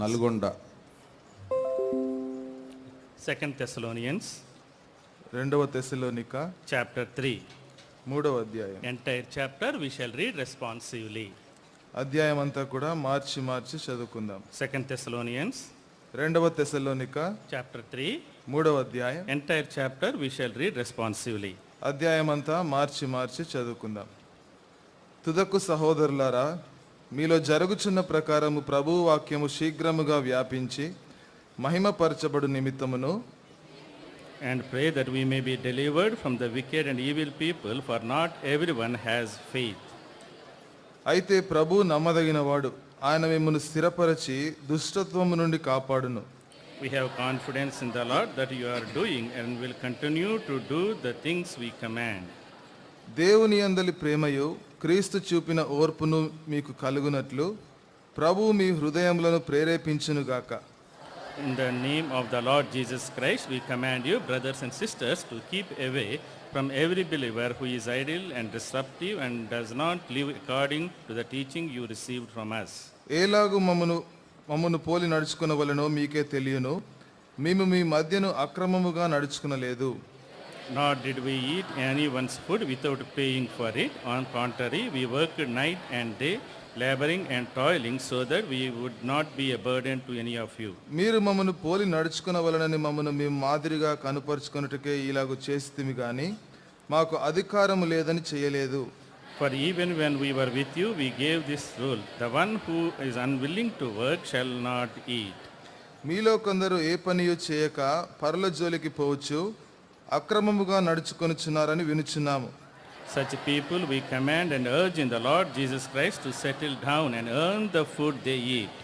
Nalgonda. 2 Thessalonians రెండవ తెస్సలోనిక chapter 3. మూడవ అధ్యాయం. Entire chapter we shall read responsively. అధ్యాయం అంతా కూడా మార్చి చదువుకుందాం. 2 Thessalonians రెండవ తెస్సలోనిక chapter 3. మూడవ అధ్యాయం. Entire chapter we shall read responsively. అధ్యాయం అంతా మార్చి చదువుకుందాం. తుదకు సహోదరులారా, మీలో జరుగుచున్న ప్రకారము ప్రభువు వాక్యము శీఘ్రముగా వ్యాపించి మహిమపరచబడు నిమిత్తమును, And pray that we may be delivered from the wicked and evil people, for not everyone has faith. అయితే ప్రభు నమ్మదగినవాడు, ఆయన మిమ్మును స్థిరపరచి దుష్టత్వము నుండి కాపాడును. We have confidence in the Lord that you are doing and will continue to do the things we command. దేవుని యందలి ప్రేమయు క్రీస్తు చూపిన ఓర్పును మీకు కలుగునట్లు ప్రభువు మీ హృదయములను ప్రేరేపించునుగాక. In the name of the Lord Jesus Christ, we command you, brothers and sisters, to keep away from every believer who is idle and disruptive and does not live according to the teaching you received from us. ఏలాగు మమ్మను పోలి నడుచుకునవలెనో మీకే తెలియను. మేము మీ మధ్యను అక్రమముగా నడుచుకునలేదు. Nor did we eat anyone's food without paying for it. On contrary, we worked night and day, laboring and toiling, so that we would not be a burden to any of you. మీరు మమ్మను పోలి నడుచుకునవలనని మమ్మను మేము మాదిరిగా కనుపరుచుకొనుటకే ఇలాగు చేసితిమి గాని మాకు అధికారము లేదని చేయలేదు. For even when we were with you, we gave this rule: the one who is unwilling to work shall not eat. మీలో కొందరు ఏ పనియు చేయక పరుల జోలికి పోవచ్చు, అక్రమముగా నడుచుకొనుచున్నారని వినుచున్నాము. Such people we command and urge in the Lord Jesus Christ to settle down and earn the food they eat.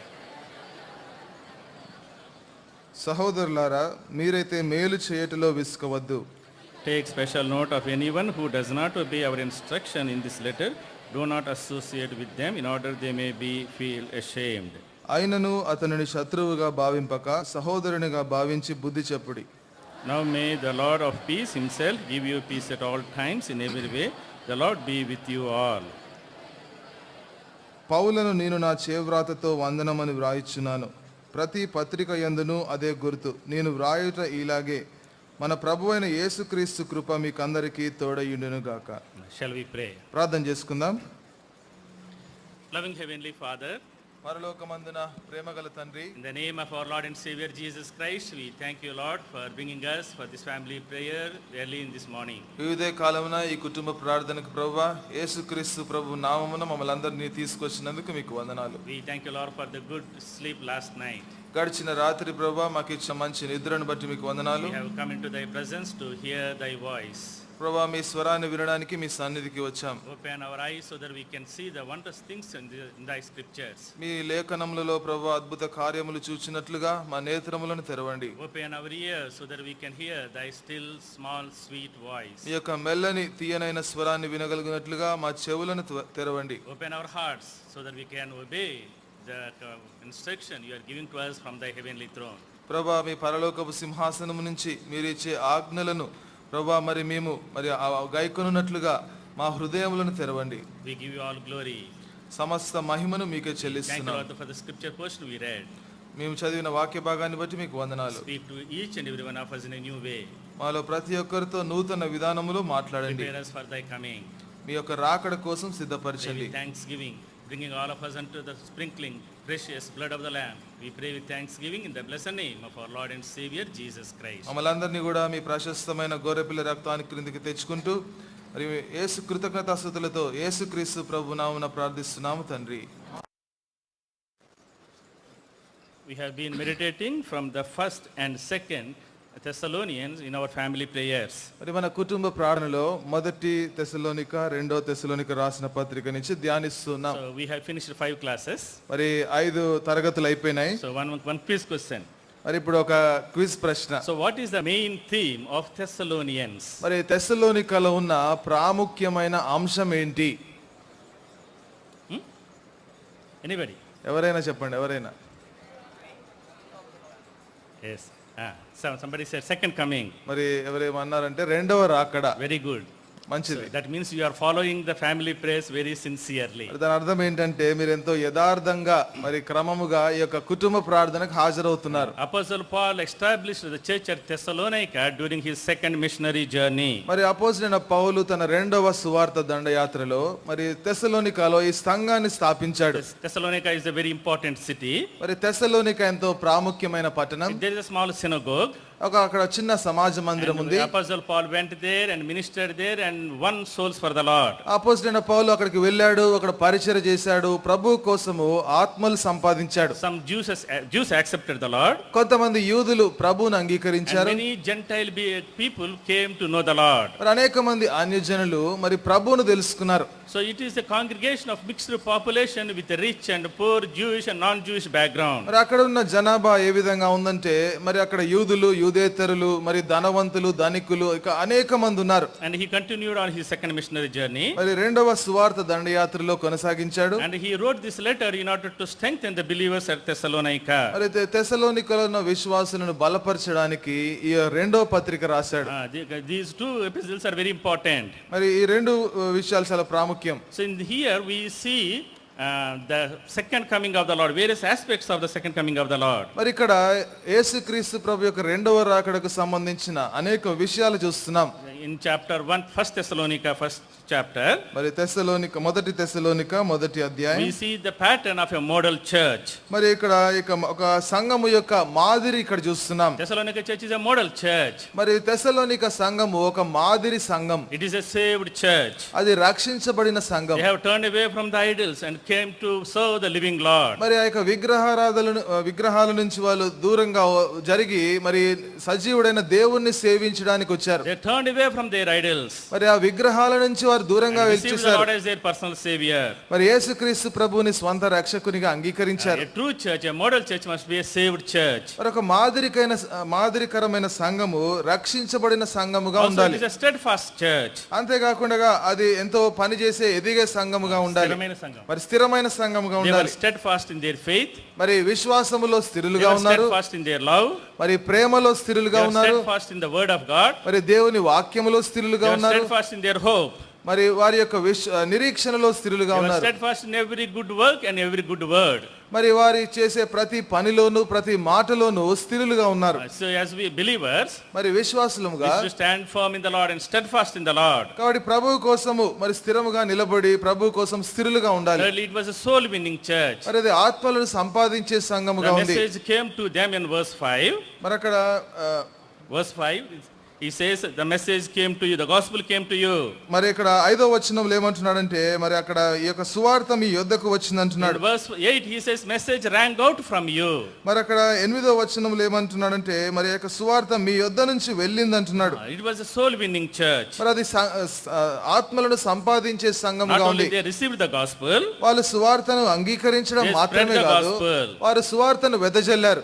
సహోదరులారా, మీరైతే మేలు చేయుటలో విసుకవద్దు. Take special note of anyone who does not obey our instruction in this letter. Do not associate with them, in order they may feel ashamed. అయినను అతనిని శత్రువుగా భావింపక సహోదరునిగా భావించి బుద్ధి చెప్పుడి. Now may the Lord of peace himself give you peace at all times, in every way. The Lord be with you all. పౌలను నేను నా చేవ్రాతతో వందనమని వ్రాయిచున్నాను. ప్రతి పత్రిక యందును అదే గుర్తు. నేను వ్రాయుట ఇలాగే. మన ప్రభువైన యేసుక్రీస్తు కృప మీకందరికీ తోడయుండును గాక. Shall we pray? ప్రార్థన చేసుకుందాం. Loving Heavenly Father, పరలోకమందున ప్రేమగల తండ్రి, in the name of our Lord and Savior Jesus Christ, we thank you, Lord, for bringing us for this family prayer early in this morning. వివిధ కాలమున ఈ కుటుంబ ప్రార్థనకు ప్రభువా యేసుక్రీస్తు ప్రభు నామమున మమ్మల్ని అందరినీ తీసుకొచ్చినందుకు మీకు వందనాలు. We thank you, Lord, for the good sleep last night. గడిచిన రాత్రి ప్రభువా మాకు ఇచ్చిన మంచి నిద్రను బట్టి మీకు వందనాలు. We have come into thy presence to hear thy voice. ప్రభువా మీ స్వరాన్ని వినడానికి మీ సన్నిధికి వచ్చాం. Open our eyes so that we can see the wondrous things in thy scriptures. మీ లేఖనములలో ప్రభువా అద్భుత కార్యములు చూచినట్లుగా మా నేత్రములను తెరవండి. Open our ears so that we can hear thy still small sweet voice. మీ యొక్క మెల్లని తీయనైన స్వరాన్ని వినగలిగినట్లుగా మా చెవులను తెరవండి. Open our hearts so that we can obey the instruction you are giving to us from thy heavenly throne. ప్రభువా మీ పరలోకపు సింహాసనము నుంచి మీరు ఇచ్చే ఆజ్ఞలను ప్రభువా మేము గైకొనున్నట్లుగా మా హృదయములను తెరవండి. We give you all glory. సమస్త మహిమను మీకే Thank you, చెల్లిస్తున్నాం. Lord, for the scripture portion we read. మేము చదివిన వాక్య భాగాన్ని బట్టి మీకు వందనాలు. Speak to each and every one of us in a new way. మాలో ప్రతి ఒక్కరితో నూతన విధానములో మాట్లాడండి. Prepare us for thy coming. మీ యొక్క రాకడ కోసం May సిద్ధపరచండి. with thanksgiving, bringing all of us unto the sprinkling precious blood of the Lamb. We pray with thanksgiving in the blessed name of our Lord and Savior Jesus Christ. మమ్మల్ందరినీ కూడా మీ ప్రశస్తమైన గొర్రెపిల్ల రక్తానికి క్రిందికి తెచ్చుకుంటూ మరి యేసు కృతజ్ఞతాస్తుతులతో యేసుక్రీస్తు ప్రభు నామమున ప్రార్థిస్తున్నాము తండ్రి. We have been meditating from the first and second Thessalonians in our family prayers. మరి మన కుటుంబ ప్రార్థనలో మొదటి తెస్సలోనిక రెండో తెస్సలోనిక రాసిన పత్రిక నుంచి ధ్యానిస్తున్నాం. So we have finished 5 classes. మరి 5 తరగతులు అయిపోయినాయి. So one quiz question. మరి ఇప్పుడు ఒక క్విజ్ ప్రశ్న. So what is the main theme of Thessalonians? మరి తెస్సలోనికలో ఉన్న ప్రాముఖ్యమైన అంశం ఏంటి? Anybody? ఎవరైనా చెప్పండి, ఎవరైనా. Yes. So somebody said second coming. మరి ఎవరేమన్నారంటే రెండవ రాకడ. Very good. మంచిది. That means you are following the family prayers very sincerely. మరి దాని అర్థం ఏంటంటే మీరు ఎంతో యథార్థంగా మరి క్రమముగా ఈ యొక్క కుటుంబ ప్రార్థనకు హాజరవుతున్నారు. Apostle Paul established the church at Thessalonica during his second missionary journey. మరి అపోస్తలుడైన పౌలు తన రెండవ సువార్త దండయాత్రలో మరి తెస్సలోనికాలో ఈ సంఘాన్ని స్థాపించాడు. Thessalonica is a very important city. మరి తెస్సలోనిక ఎంతో ప్రాముఖ్యమైన పట్టణం. There is a small synagogue. అక్కడ చిన్న సమాజ మందిరం ఉంది. Apostle Paul went there and ministered there and won souls for the Lord. అపోస్తలుడైన పౌలు అక్కడికి వెళ్ళాడు, అక్కడ పరిచర్య చేశాడు, ప్రభు కోసము ఆత్మలు సంపాదించాడు. Some Jews accepted the Lord. కొంతమంది యూదులు ప్రభువును అంగీకరించారు. And many Gentile people came to know the Lord. మరి అనేక మంది అన్యజనులు మరి ప్రభువును తెలుసుకున్నారు. So it is a congregation of mixed population with a rich and poor, Jewish and non-Jewish background. మరి అక్కడ ఉన్న జనాభా ఏ విధంగా ఉందంటే మరి అక్కడ యూదులు, యూదేతరులు, మరి ధనవంతులు, ధనికులు, ఇక అనేక మంది ఉన్నారు. And he continued on his second missionary journey. మరి రెండవ సువార్త దండయాత్రలో కొనసాగించాడు. And he wrote this letter in order to strengthen the believers at Thessalonica. మరి తెస్సలోనికలో ఉన్న విశ్వాసులను బలపరచడానికి ఈ రెండవ పత్రిక రాశాడు. These two epistles are very important. మరి ఈ రెండు విషయాలు చాలా ప్రాముఖ్యం. So in here we see the second coming of the Lord, various aspects of the second coming of the Lord. మరి ఇక్కడ యేసుక్రీస్తు ప్రభు యొక్క రెండవ రాకడకు సంబంధించిన అనేక విషయాలు చూస్తున్నాం. In chapter 1, 1 Thessalonica, first chapter, మరి మొదటి తెస్సలోనిక మొదటి అధ్యాయం, we see the pattern of a model church. మరి ఇక్కడ ఒక సంఘము యొక్క మాదిరి ఇక్కడ చూస్తున్నాం. Thessalonica church is a model church. మరి తెస్సలోనిక సంఘము ఒక మాదిరి సంఘం. It is a saved church. అది రక్షించబడిన సంఘం. They have turned away from the idols and came to serve the living Lord. మరి ఆ యొక్క విగ్రహాల నుంచి వాళ్ళు దూరంగా జరిగి మరి సజీవుడైన దేవుణ్ణి సేవించడానికి వచ్చారు. They turned away from their idols. మరి ఆ విగ్రహాల నుంచి వారు దూరంగా received the Lord as their personal savior. మరి యేసుక్రీస్తు ప్రభువుని స్వంత రక్షకునిగా అంగీకరించారు. A true church, a model church must be a saved church. మరి ఒక మాదిరికరమైన సంఘము రక్షించబడిన సంఘముగా Also ఉండాలి. it is a steadfast church. అంతేకాకుండా అది ఎంతో పని చేసే ఎదిగే సంఘముగా ఉండాలి. స్థిరమైన సంఘం. మరి స్థిరమైన సంఘముగా They were ఉండాలి. steadfast in their faith. మరి విశ్వాసములో They స్థిరులుగా were ఉన్నారు. steadfast in their love. మరి ప్రేమలో They స్థిరులుగా were ఉన్నారు. steadfast in the word of God. మరి దేవుని వాక్యములో They స్థిరులుగా were ఉన్నారు. steadfast in their hope. మరి వారి యొక్క నిరీక్షణలో స్థిరులుగా They were ఉన్నారు. steadfast in every good work and every good word. మరి వారి చేసే ప్రతి పనిలోను ప్రతి మాటలోను స్థిరులుగా ఉన్నారు. So as we believers, మరి విశ్వాసులుగా we should stand firm in the Lord and steadfast in the Lord. కాబట్టి ప్రభువు కోసము మరి స్థిరముగా నిలబడి ప్రభువు కోసం స్థిరులుగా ఉండాలి. Thirdly, it was a soul winning church. మరి అది ఆత్మలను సంపాదించే సంఘముగా The ఉంది. message came to them in verse 5. మరి అక్కడ Verse 5, he says, the message came to you, the gospel came to you. మరి ఇక్కడ 5వ వచనంలో ఏమంటున్నాడంటే మరి అక్కడ ఈ యొక్క సువార్త మీ యొద్దకు వచ్చింది అంటున్నాడు. In verse 8, he says, message rang out from you. మరి అక్కడ 8వ వచనంలో ఏమంటున్నాడంటే మరి యొక్క సువార్త మీ యొద్ద నుంచి వెళ్ళింది అంటున్నాడు. It was a soul winning church. మరి అది ఆత్మలను సంపాదించే Not సంఘముగా only ఉంది. they received the gospel, వాళ్ళు సువార్తను అంగీకరించడం they మాత్రమే spread the కాదు, gospel. వారు సువార్తను వెదజల్లారు.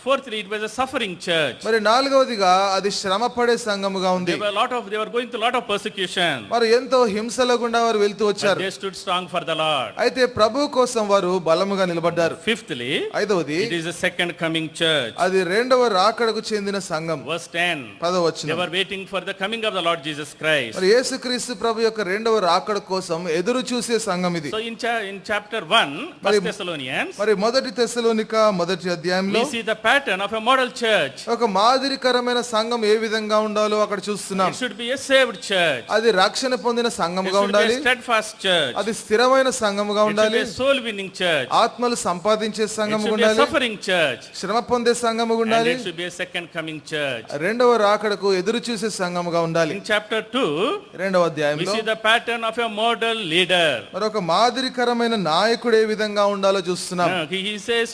fourthly, it was a suffering church. మరి 4వదిగా అది శ్రమ పడే సంఘముగా ఉంది. They were going through a lot of persecution. వారు ఎంతో హింసల గుండా వారు వెళ్తూ But వచ్చారు. they stood strong for the Lord. అయితే ప్రభు కోసం వారు బలముగా నిలబడ్డారు. Fifthly, 5వది it is a second coming church. అది రెండవ రాకడకు చెందిన సంఘం. Verse 10, 10వ they వచనం. were waiting for the coming of the Lord Jesus Christ. మరి యేసుక్రీస్తు ప్రభు యొక్క రెండవ రాకడ కోసం ఎదురు చూసే సంఘం ఇది. So in chapter 1, 1 Thessalonians, మరి మొదటి తెస్సలోనిక మొదటి అధ్యాయంలో we see the pattern of a model church. ఒక మాదిరికరమైన సంఘం ఏ విధంగా ఉండాలో అక్కడ చూస్తున్నాం. It should be a saved church. అది రక్షణ పొందిన It సంఘముగా should be ఉండాలి. a steadfast church. అది స్థిరమైన సంఘముగా It should ఉండాలి. be a soul winning church. ఆత్మలు సంపాదించే It సంఘముగా should be a ఉండాలి. suffering church. శ్రమ పొందే సంఘముగా And ఉండాలి. it should be a second coming church. రెండవ రాకడకు ఎదురు చూసే సంఘముగా ఉండాలి. In chapter 2, రెండవ we అధ్యాయంలో see the pattern of a model leader. మరొక మాదిరికరమైన నాయకుడు ఏ విధంగా ఉండాలో చూస్తున్నాం. He says,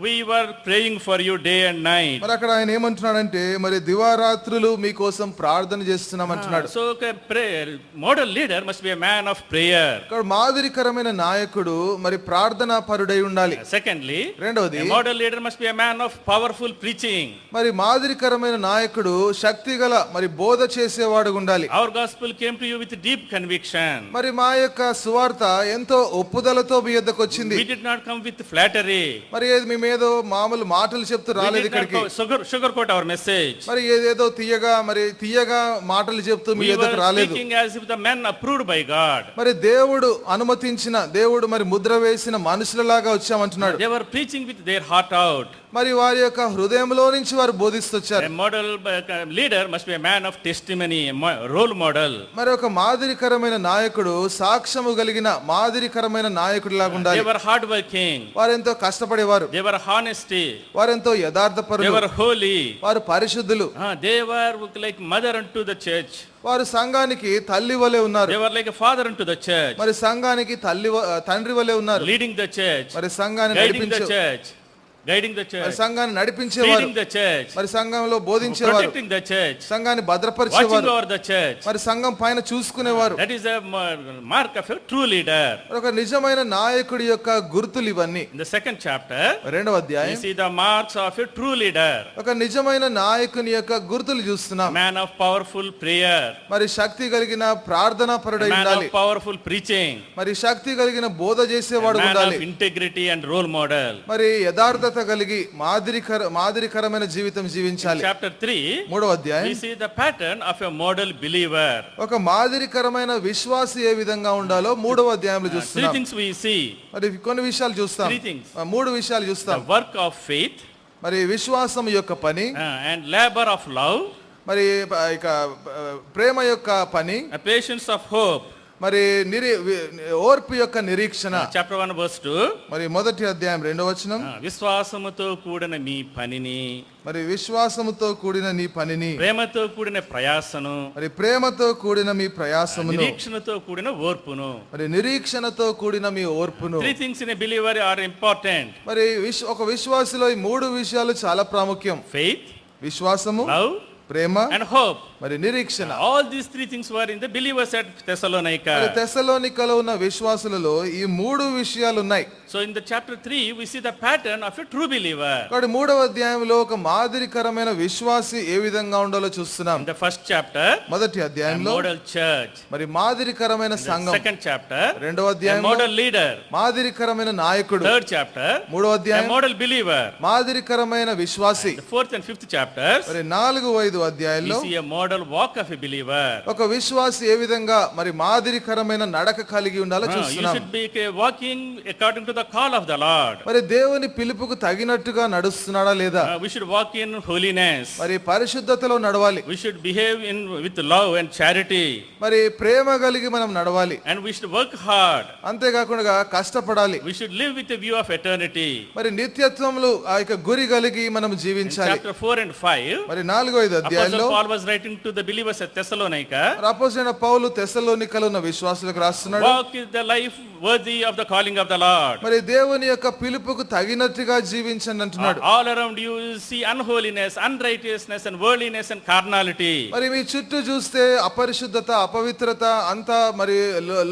we were praying for you day and night. మరి అక్కడ ఆయన ఏమంటున్నాడంటే మరి దివారాత్రులు మీకోసం ప్రార్థన చేస్తున్నాం అంటున్నాడు. So a model leader must be a man of prayer. ఇక్కడ మాదిరికరమైన నాయకుడు మరి ప్రార్థనా పరుడై ఉండాలి. Secondly, రెండవది a model leader must be a man of powerful preaching. మరి మాదిరికరమైన నాయకుడు శక్తిగల మరి బోధ చేసేవాడు ఉండాలి. Our gospel came to you with deep conviction. మరి మా యొక్క సువార్త ఎంతో ఒప్పుదలతో మీ యొద్దకు వచ్చింది. We did not come with flattery. మరి ఏది మీ మీద మామూలు మాటలు చెప్తూ We రాలేదు did not ఇక్కడికి. sugarcoat our message. మరి ఏదేదో తీయగా మాటలు చెప్తూ మీ We ఎదుకు were రాలేదు. speaking as if the men approved by God. మరి దేవుడు అనుమతించిన, దేవుడు మరి ముద్ర వేసిన మనుషులలాగా వచ్చామంటున్నాడు. They were preaching with their heart out. మరి వారి యొక్క హృదయంలో నుంచి వారు బోధిస్తొచ్చారు. A model leader must be a man of testimony, a role model. మరి ఒక మాదిరికరమైన నాయకుడు, సాక్ష్యము కలిగిన మాదిరికరమైన నాయకుడు లాగా They ఉండాలి. were hardworking. వారెంతో కష్టపడేవారు, They were honesty. వారెంతో They యథార్థపరులు, were holy. వారు పరిశుద్ధులు, They were like mother unto the church. వారు సంఘానికి తల్లి వలె ఉన్నారు. They were like a father unto the church. మరి సంఘానికి తండ్రి వలె ఉన్నారు. Leading the church. మరి సంఘాన్ని Guiding the నడిపించే church. Guiding the మరి church. సంఘాన్ని నడిపించేవారు, Leading the church. మరి సంఘంలో బోధించేవారు, Protecting the church. సంఘాన్ని Watching భద్రపరిచేవారు, over the church. మరి సంఘం పైన చూసుకునేవారు. That is a mark of a true leader. ఒక నిజమైన నాయకుడి యొక్క గుర్తులు ఇవన్నీ. In the second chapter, రెండవ we అధ్యాయం see the marks of a true leader. ఒక నిజమైన నాయకుని యొక్క గుర్తులు చూస్తున్నాం. Man of powerful prayer. మరి శక్తి కలిగిన ప్రార్థనా పరుడై Man ఉండాలి. of powerful preaching. మరి శక్తి కలిగిన బోధ చేసేవాడు Man ఉండాలి. of integrity and role model. మరి యథార్థత కలిగి మాదిరికరమైన జీవితం జీవించాలి. Chapter 3, మూడవ we అధ్యాయం see the pattern of a model believer. ఒక మాదిరికరమైన విశ్వాసి ఏ విధంగా ఉండాలో మూడవ అధ్యాయంలో Three చూస్తున్నాం. things we see. మరి కొన్ని విషయాలు చూస్తాం. Three things. మూడు విషయాలు చూస్తాం. The work of faith మరి విశ్వాసం యొక్క పని, and labor of love, మరి ఇక ప్రేమ యొక్క పని, patience of hope. మరి ఓర్పు యొక్క నిరీక్షణ. Chapter 1 verse 2. మరి మొదటి అధ్యాయం రెండవ వచనం, విశ్వాసముతో కూడిన మీ పనిని, మరి విశ్వాసముతో కూడిన నీ పనిని, ప్రేమతో కూడిన ప్రయాసను, మరి ప్రేమతో కూడిన మీ ప్రయాసమును, నిరీక్షణతో కూడిన ఓర్పును. మరి నిరీక్షణతో కూడిన మీ ఓర్పును. Three things in a believer are important. మరి ఒక విశ్వాసిలో ఈ మూడు విషయాలు చాలా ప్రాముఖ్యం. Faith, విశ్వాసము, love ప్రేమ, and hope. మరి నిరీక్షణ. All these three things were in the believers at Thessalonica. మరి తెస్సలోనికలో ఉన్న విశ్వాసులలో ఈ మూడు విషయాలు ఉన్నాయి. So in the chapter 3 we see the pattern of a true believer. కాబట్టి మూడవ అధ్యాయంలో ఒక మాదిరికరమైన విశ్వాసి ఏ విధంగా ఉండాలో చూస్తున్నాం. In the first chapter, మొదటి a అధ్యాయంలో model church. మరి మాదిరికరమైన The సంఘం, second chapter, రెండవ a అధ్యాయంలో model leader. మాదిరికరమైన నాయకుడు, Third chapter, మూడవ a అధ్యాయం model believer. మాదిరికరమైన విశ్వాసి. The fourth and fifth chapters, మరి 4, 5 we అధ్యాయంలో see a model walk of a believer. ఒక విశ్వాసి ఏ విధంగా మరి మాదిరికరమైన నడక కలిగి ఉండాలో You చూస్తున్నాం. should be walking according to the call of the Lord. మరి దేవుని పిలుపుకు తగినట్టుగా నడుస్తున్నాడా లేదా? We should walk in holiness. మరి పరిశుద్ధతలో నడవాలి. We should behave with love and charity. మరి ప్రేమ కలిగి మనం నడవాలి. And we should work hard. అంతేకాకుండా కష్టపడాలి. We should live with a view of eternity. మరి నిత్యత్వంలో ఆ యొక్క గురి కలిగి మనం In జీవించాలి. chapter 4 and 5, మరి 4, 5 అధ్యాయంలో Apostle Paul was writing to the believers at Thessalonica, అపోస్తలుడైన పౌలు తెస్సలోనికలో ఉన్న విశ్వాసులకు రాస్తున్నాడు. walk in the life worthy of the calling of the Lord. మరి దేవుని యొక్క పిలుపుకు తగినట్టుగా జీవించండి అంటున్నాడు. All around you see unholiness, unrighteousness and worldliness and carnality. మరి మీ చుట్టూ చూస్తే అపరిశుద్ధత, అపవిత్రత అంతా, మరి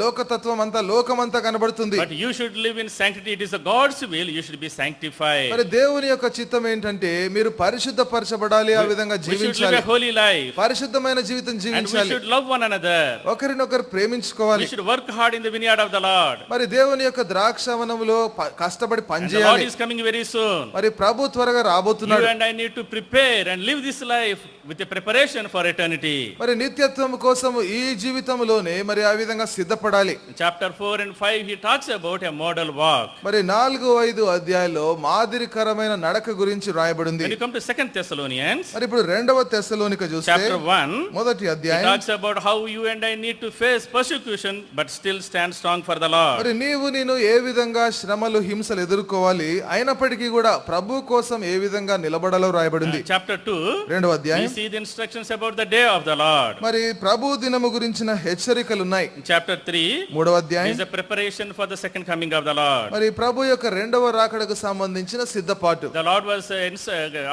లోకతత్వం అంతా, లోకమంతా కనబడుతుంది. But you should live in sanctity. It is the God's will. You should be sanctified. మరి దేవుని యొక్క చిత్తం ఏంటంటే మీరు పరిశుద్ధపరచబడాలి, ఆ విధంగా We should live జీవించాలి, a holy life. పరిశుద్ధమైన జీవితం And we జీవించాలి, should love one another. ఒకరినొకరు ప్రేమించుకోవాలి. We should work hard in the vineyard of the Lord. మరి దేవుని యొక్క ద్రాక్షవనములో కష్టపడి And the Lord పనిచేయాలి. is coming very soon. మరి ప్రభు త్వరగా You రాబోతున్నాడు. and I need to prepare and live this life with a preparation for eternity. మరి నిత్యత్వం కోసం ఈ జీవితంలోనే మరి ఆ విధంగా సిద్ధపడాలి. In chapter 4 and 5 he talks about a model walk. మరి 4, 5 అధ్యాయాల్లో మాదిరికరమైన నడక గురించి రాయబడింది. When you come to 2 Thessalonians, మరి ఇప్పుడు 2వ తెస్సలోనిక చూస్తే chapter 1, మొదటి he అధ్యాయం, talks about how you and I need to face persecution but still stand strong for the Lord. మరి నేను ఏ విధంగా శ్రమలు, హింసలు ఎదుర్కోవాలి, అయినప్పటికీ కూడా ప్రభు కోసం ఏ విధంగా నిలబడాలో రాయబడింది. Chapter 2, 2వ we అధ్యాయం, see the instructions about the day of the Lord. మరి ప్రభు దినము గురించిన హెచ్చరికలు ఉన్నాయి. In chapter 3, 3వ అధ్యాయం, is a preparation for the second coming of the Lord. మరి ప్రభు యొక్క రెండవ రాకడకు సంబంధించిన సిద్ధపాటు. The Lord was,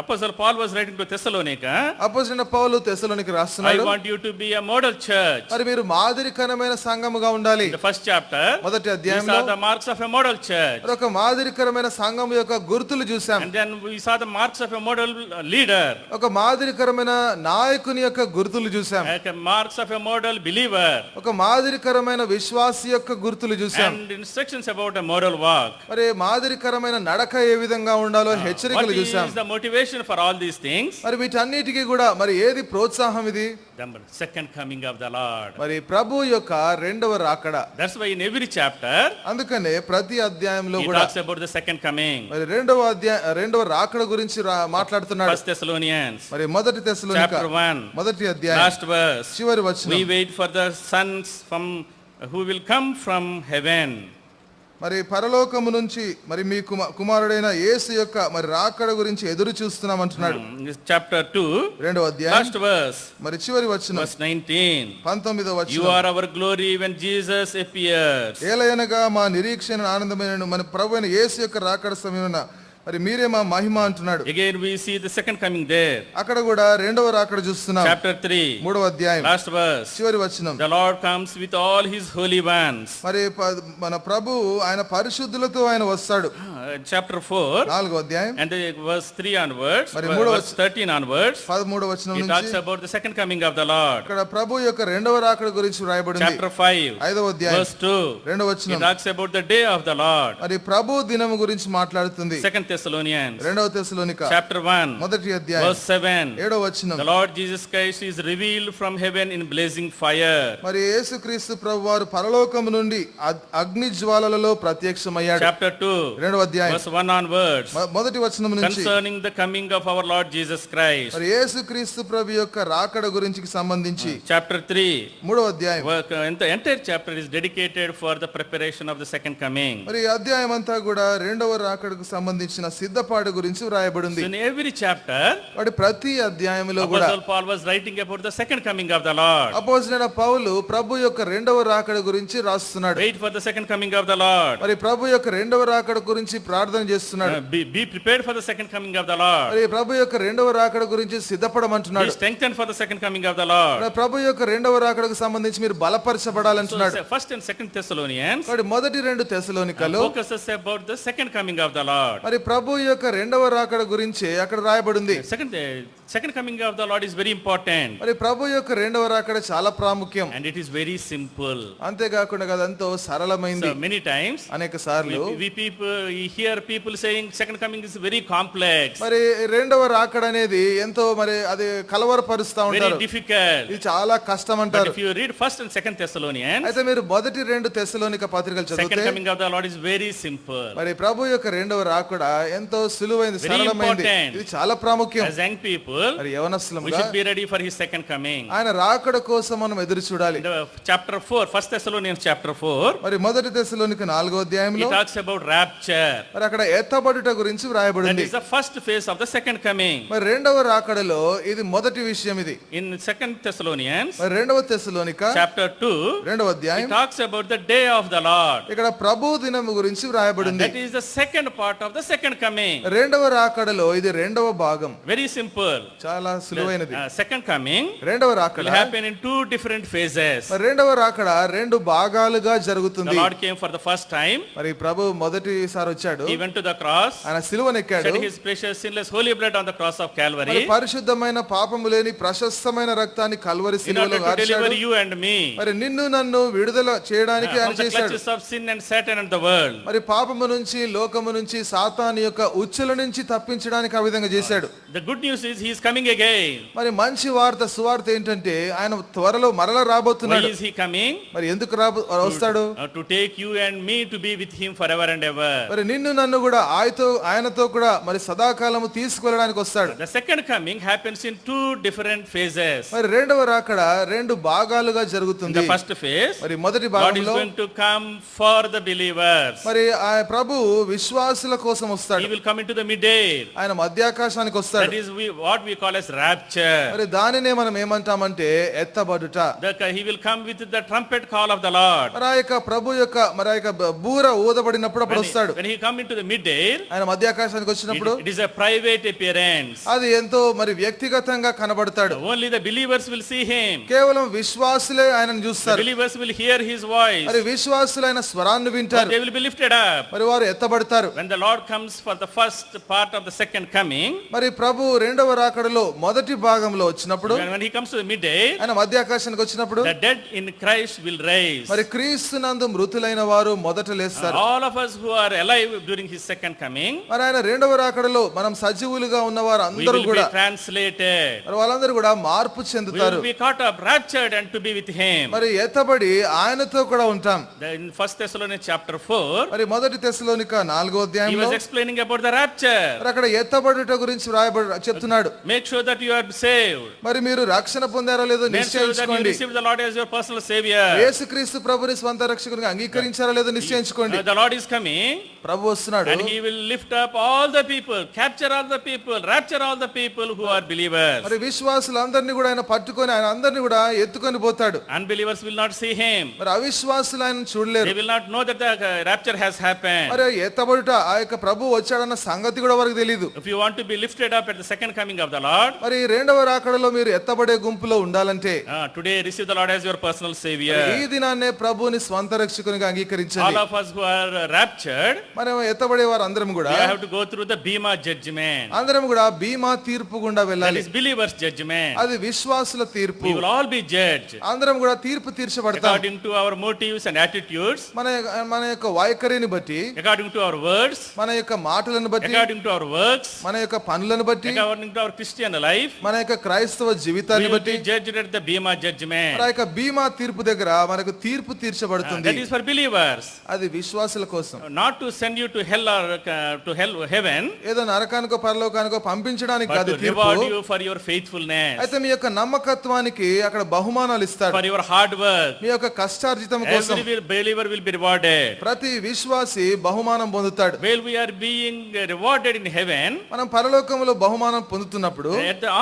Apostle Paul was writing to Thessalonica. అపోస్తలుడైన పౌలు తెస్సలోనిక తిమోతిలోనికి I రాస్తున్నాడు, want you to be a model church. మరి మీరు మాదిరికరమైన సంఘముగా ఉండాలి. In the first chapter, మొదటి these అధ్యాయంలో are the marks of a model church. ఒక మాదిరికరమైన సంఘం యొక్క గుర్తులు చూసాం. And then we saw the marks of a model leader, ఒక మాదిరికరమైన నాయకుని యొక్క గుర్తులు చూసాం. like a marks of a model believer, ఒక మాదిరికరమైన విశ్వాసి యొక్క గుర్తులు చూసాం. and instructions about a model walk. మరి మాదిరికరమైన నడక ఏ విధంగా ఉండాలో What హెచ్చరికలు చూసాం. is the motivation for all these things? మరి వీటన్నిటికీ కూడా మరి ఏది ప్రోత్సాహం ఇది? The second coming of the Lord. మరి ప్రభు యొక్క రెండవ రాకడ. That's why in every chapter, అందుకనే ప్రతి అధ్యాయంలో he కూడా talks about the second coming. మరి రెండవ రాకడ గురించి మాట్లాడుతున్నాడు. First Thessalonians, మరి మొదటి తెస్సలోనిక chapter 1, మొదటి అధ్యాయం last verse. చివరి వచనం. We wait for the sons from who will come from heaven. మరి పరలోకము నుంచి మరి మీ కుమారుడైన యేసు యొక్క మరి రాకడ గురించి ఎదురు చూస్తున్నాం అంటున్నాడు. Chapter 2, రెండవ అధ్యాయం last verse, మరి చివరి వచనం verse 19. 19వ You వచనం. are our glory when Jesus appears. ఏలయనగా మా నిరీక్షణ ఆనందమైన మన ప్రభువైన యేసు యొక్క రాకడ సమయమున మరి మీరే మా మహిమ అంటున్నాడు. Again we see the second coming there. అక్కడ కూడా రెండవ రాకడ చూస్తున్నాం. Chapter 3, మూడవ అధ్యాయం last verse. చివరి వచనం. The Lord comes with all his holy ones. మరి మన ప్రభు ఆయన పరిశుద్ధులతో ఆయన వస్తాడు. Chapter 4, నాలుగో అధ్యాయం and the verse 3 onwards, మరి మూడవ verse 13 onwards, 13వ వచనం he నుంచి talks about the second coming of the Lord. ఇక్కడ ప్రభు యొక్క రెండవ రాకడ గురించి రాయబడింది. Chapter 5, ఐదవ అధ్యాయం verse 2, రెండవ he వచనం talks about the day of the Lord. మరి ప్రభు దినము గురించి మాట్లాడుతుంది. Second Thessalonians, రెండవ తెస్సలోనిక chapter 1, మొదటి అధ్యాయం verse 7, ఏడవ వచనం. the Lord Jesus Christ is revealed from heaven in blazing fire. మరి యేసుక్రీస్తు ప్రభు వారు పరలోకము నుండి అగ్ని జ్వాలలలో ప్రత్యక్షమయ్యాడు. Chapter 2, రెండవ అధ్యాయం verse 1 onwards, మొదటి వచనం నుంచి concerning the coming of our Lord Jesus Christ. మరి యేసుక్రీస్తు ప్రభు యొక్క రాకడ గురించి సంబంధించి Chapter 3, మూడవ అధ్యాయం and the entire chapter is dedicated for the preparation of the second coming. మరి ఈ అధ్యాయం అంతా కూడా రెండవ రాకడకు సంబంధించిన సిద్ధపాటు గురించి రాయబడింది. So in every chapter, వాటి ప్రతి అధ్యాయంలో కూడా Apostle Paul was writing about the second coming of the Lord. అపోస్తలుడైన పౌలు ప్రభు యొక్క రెండవ రాకడ గురించి రాస్తున్నాడు. Wait for the second coming of the Lord. మరి ప్రభు యొక్క రెండవ రాకడ గురించి ప్రార్థన చేస్తున్నాడు. Be prepared for the second coming of the Lord. మరి ప్రభు యొక్క రెండవ రాకడ గురించి Be సిద్ధపడమంటున్నాడు. strengthened for the second coming of the Lord. మరి ప్రభు యొక్క రెండవ రాకడకు సంబంధించి మీరు So బలపరచబడాలంటున్నాడు. first and second Thessalonians మరి మొదటి రెండు తెస్సలోనికలు focuses about the second coming of the Lord. మరి ప్రభు యొక్క రెండవ రాకడ గురించి అక్కడ రాయబడింది. Second coming of the Lord is very important, మరి ప్రభు యొక్క రెండవ రాకడ చాలా ప్రాముఖ్యం. and it is very simple. అంతేకాకుండా కదా ఎంతో సరళమైంది. So many times అనేక సార్లు we hear people saying second coming is very complex, మరి రెండవ రాకడ అనేది ఎంతో మరి అది కలవరపరుస్తా very ఉంటారు. difficult. ఇది చాలా కష్టం But అంటారు. if you read first and second Thessalonians, అయితే మీరు మొదటి రెండు తెస్సలోనిక పత్రికలు second చదివితే coming of the Lord is very simple. మరి ప్రభు యొక్క రెండవ రాకడ ఎంతో సులువైంది, Very సరళమైంది. important. ఇది చాలా ప్రాముఖ్యం. As young people, మరి we యవనస్తులుగా should be ready for his second coming. ఆయన రాకడ కోసం మనం ఎదురు చూడాలి. The chapter 4, First Thessalonians chapter 4, మరి మొదటి తెస్సలోనిక 4వ he అధ్యాయంలో talks about rapture. మరి అక్కడ ఎత్తబడుట గురించి That వ్రాయబడింది. is the first phase of the second coming. మరి రెండవ రాకడలో ఇది మొదటి విషయం. ఇది In second Thessalonians మరి రెండవ తెస్సలోనిక chapter 2, రెండవ he అధ్యాయం talks about the day of the Lord. ఇక్కడ ప్రభు దినము గురించి వ్రాయబడింది. That is the second part of the second coming. రెండవ రాకడలో ఇది రెండవ భాగం. Very simple. చాలా సులువైనది. Second coming రెండవ రాకడ will happen in two different phases. మరి రెండవ రాకడ రెండు భాగాలుగా The జరుగుతుంది. Lord came for the first time. మరి ప్రభు మొదటిసారి వచ్చాడు, He went to the cross, ఆయన సిలువనెక్కాడు. shed his precious sinless holy blood on the cross of మరి Calvary పరిశుద్ధమైన పాపము లేని ప్రశస్తమైన రక్తాన్ని కల్వరి in సిలువలో order to కార్చాడు. deliver you and me మరి నిన్ను నన్ను విడుదల చేయడానికి ఆయన from the చేశాడు. clutches of sin and Satan and the world. మరి పాపము నుంచి, లోకము నుంచి, సాతాను యొక్క ఉచ్చుల నుంచి తప్పించడానికి ఆ విధంగా చేశాడు. The good news is he is coming again. మరి మంచి వార్త, సువార్త ఏంటంటే ఆయన త్వరలో మరలా Why రాబోతున్నాడు. is he coming? మరి ఎందుకు వస్తాడు? To take you and me to be with him forever and ever. మరి నిన్ను నన్ను కూడా ఆయనతో కూడా మరి సదాకాలము తీసుకువెళ్ళడానికి వస్తాడు. The second coming happens in two different phases. మరి రెండవ రాకడ రెండు భాగాలుగా In జరుగుతుంది. the first phase, మరి మొదటి God is భాగంలో going to come for the believers. మరి ఆ ప్రభు విశ్వాసుల కోసం He వస్తాడు. will come into the mid-air. ఆయన మధ్యాకాశానికి That వస్తాడు. is what we call as rapture. మరి దానినే మనం ఏమంటామంటే ఎత్తబడుట. He will come with the trumpet call of the Lord. మరి ఆ యొక్క ప్రభు యొక్క మరి ఆ యొక్క బూర ఊదబడినప్పుడు అప్పుడు వస్తాడు. When he come into the mid-air, ఆయన మధ్యాకాశానికి వచ్చినప్పుడు it is a private appearance. అది ఎంతో మరి వ్యక్తిగతంగా కనబడతాడు. Only the believers will see him. కేవలం విశ్వాసులే ఆయనను The చూస్తారు. believers will hear his voice. మరి విశ్వాసులైన స్వరాన్ని వింటారు. They will be lifted up. మరి వారు ఎత్తబడతారు. When the Lord comes for the first part of the second coming, మరి ప్రభు రెండవ రాకడలో మొదటి భాగంలో వచ్చినప్పుడు, when he comes to the mid-air, ఆయన మధ్యాకాశానికి వచ్చినప్పుడు the dead in Christ will rise. మరి క్రీస్తునందు మృతులైన వారు మొదట లేస్తారు. All of us who are alive during his second coming, మరి ఆయన రెండవ రాకడలో మనం సజీవులుగా ఉన్న వారు we అందరూ will be కూడా translated. మరి వాళ్ళందరూ కూడా మార్పు We చెందుతారు. will be caught up, raptured, and to be with him. మరి ఎత్తబడి ఆయనతో కూడా ఉంటాం. In 1 Thessalonians chapter 4, మరి మొదటి తెస్సలోనిక 4వ he అధ్యాయంలో was explaining about the rapture. మరి అక్కడ ఎత్తబడుట గురించి చెప్తున్నాడు. Make sure that you are saved. మరి మీరు రక్షణ పొందారో లేదో Make sure that you నిశ్చయించుకోండి. receive the Lord as your personal savior. యేసుక్రీస్తు ప్రభుని స్వంత రక్షకునిగా అంగీకరించారో లేదో నిశ్చయించుకోండి. The Lord is coming, ప్రభు వస్తున్నాడు. and he will lift up all the people, capture all the people, rapture all the people who are believers. మరి విశ్వాసులందరినీ కూడా ఆయన పట్టుకొని ఆయన అందరినీ కూడా ఎత్తుకొని పోతాడు. Unbelievers will not see him. మరి అవిశ్వాసులు ఆయన చూడలేరు. They will not know that the rapture has happened. మరి ఎత్తబడుట ఆ యొక్క ప్రభు వచ్చాడన్న సంగతి కూడా వారికి తెలియదు. If you want to be lifted up at the second coming of the Lord, మరి రెండవ రాకడలో మీరు ఎత్తబడే గుంపులో ఉండాలంటే today receive the Lord as your personal savior. ఈ దినాన్నే ప్రభుని స్వంత రక్షకునిగా All అంగీకరించండి. of us who are raptured, మనం ఎత్తబడే వారు అందరం కూడా we have to go through the Bema judgment. అందరం కూడా బీమా తీర్పు గుండా That వెళ్ళాలి. is believers judgment. అది విశ్వాసుల తీర్పు. We will all be judged అందరం కూడా తీర్పు తీర్చబడతాం. according to our motives and attitudes, మన యొక్క వైఖరిని బట్టి, according to our words, మన యొక్క మాటలను బట్టి, according to our works, మన యొక్క పనులను బట్టి, according to our Christian life. మన యొక్క క్రైస్తవ We జీవితాన్ని will బట్టి be judged at the Bema judgment. ఆ యొక్క బీమా తీర్పు దగ్గర మనకు తీర్పు తీర్చబడుతుంది. That is for believers, అది విశ్వాసుల కోసం. not to send you to hell or to hell heaven, ఏదో నరకానికో పరలోకానికో పంపించడానికి but కాదు to తీర్పు. reward you for your faithfulness, అయితే మీ యొక్క నమ్మకత్వానికి అక్కడ బహుమానాలు ఇస్తాడు. for your hard work. మీ యొక్క కష్టార్జితం కోసం Every believer will be rewarded. ప్రతి విశ్వాసి బహుమానం పొందుతాడు. While we are being rewarded in heaven, మనం పరలోకంలో బహుమానం పొందుతున్నప్పుడు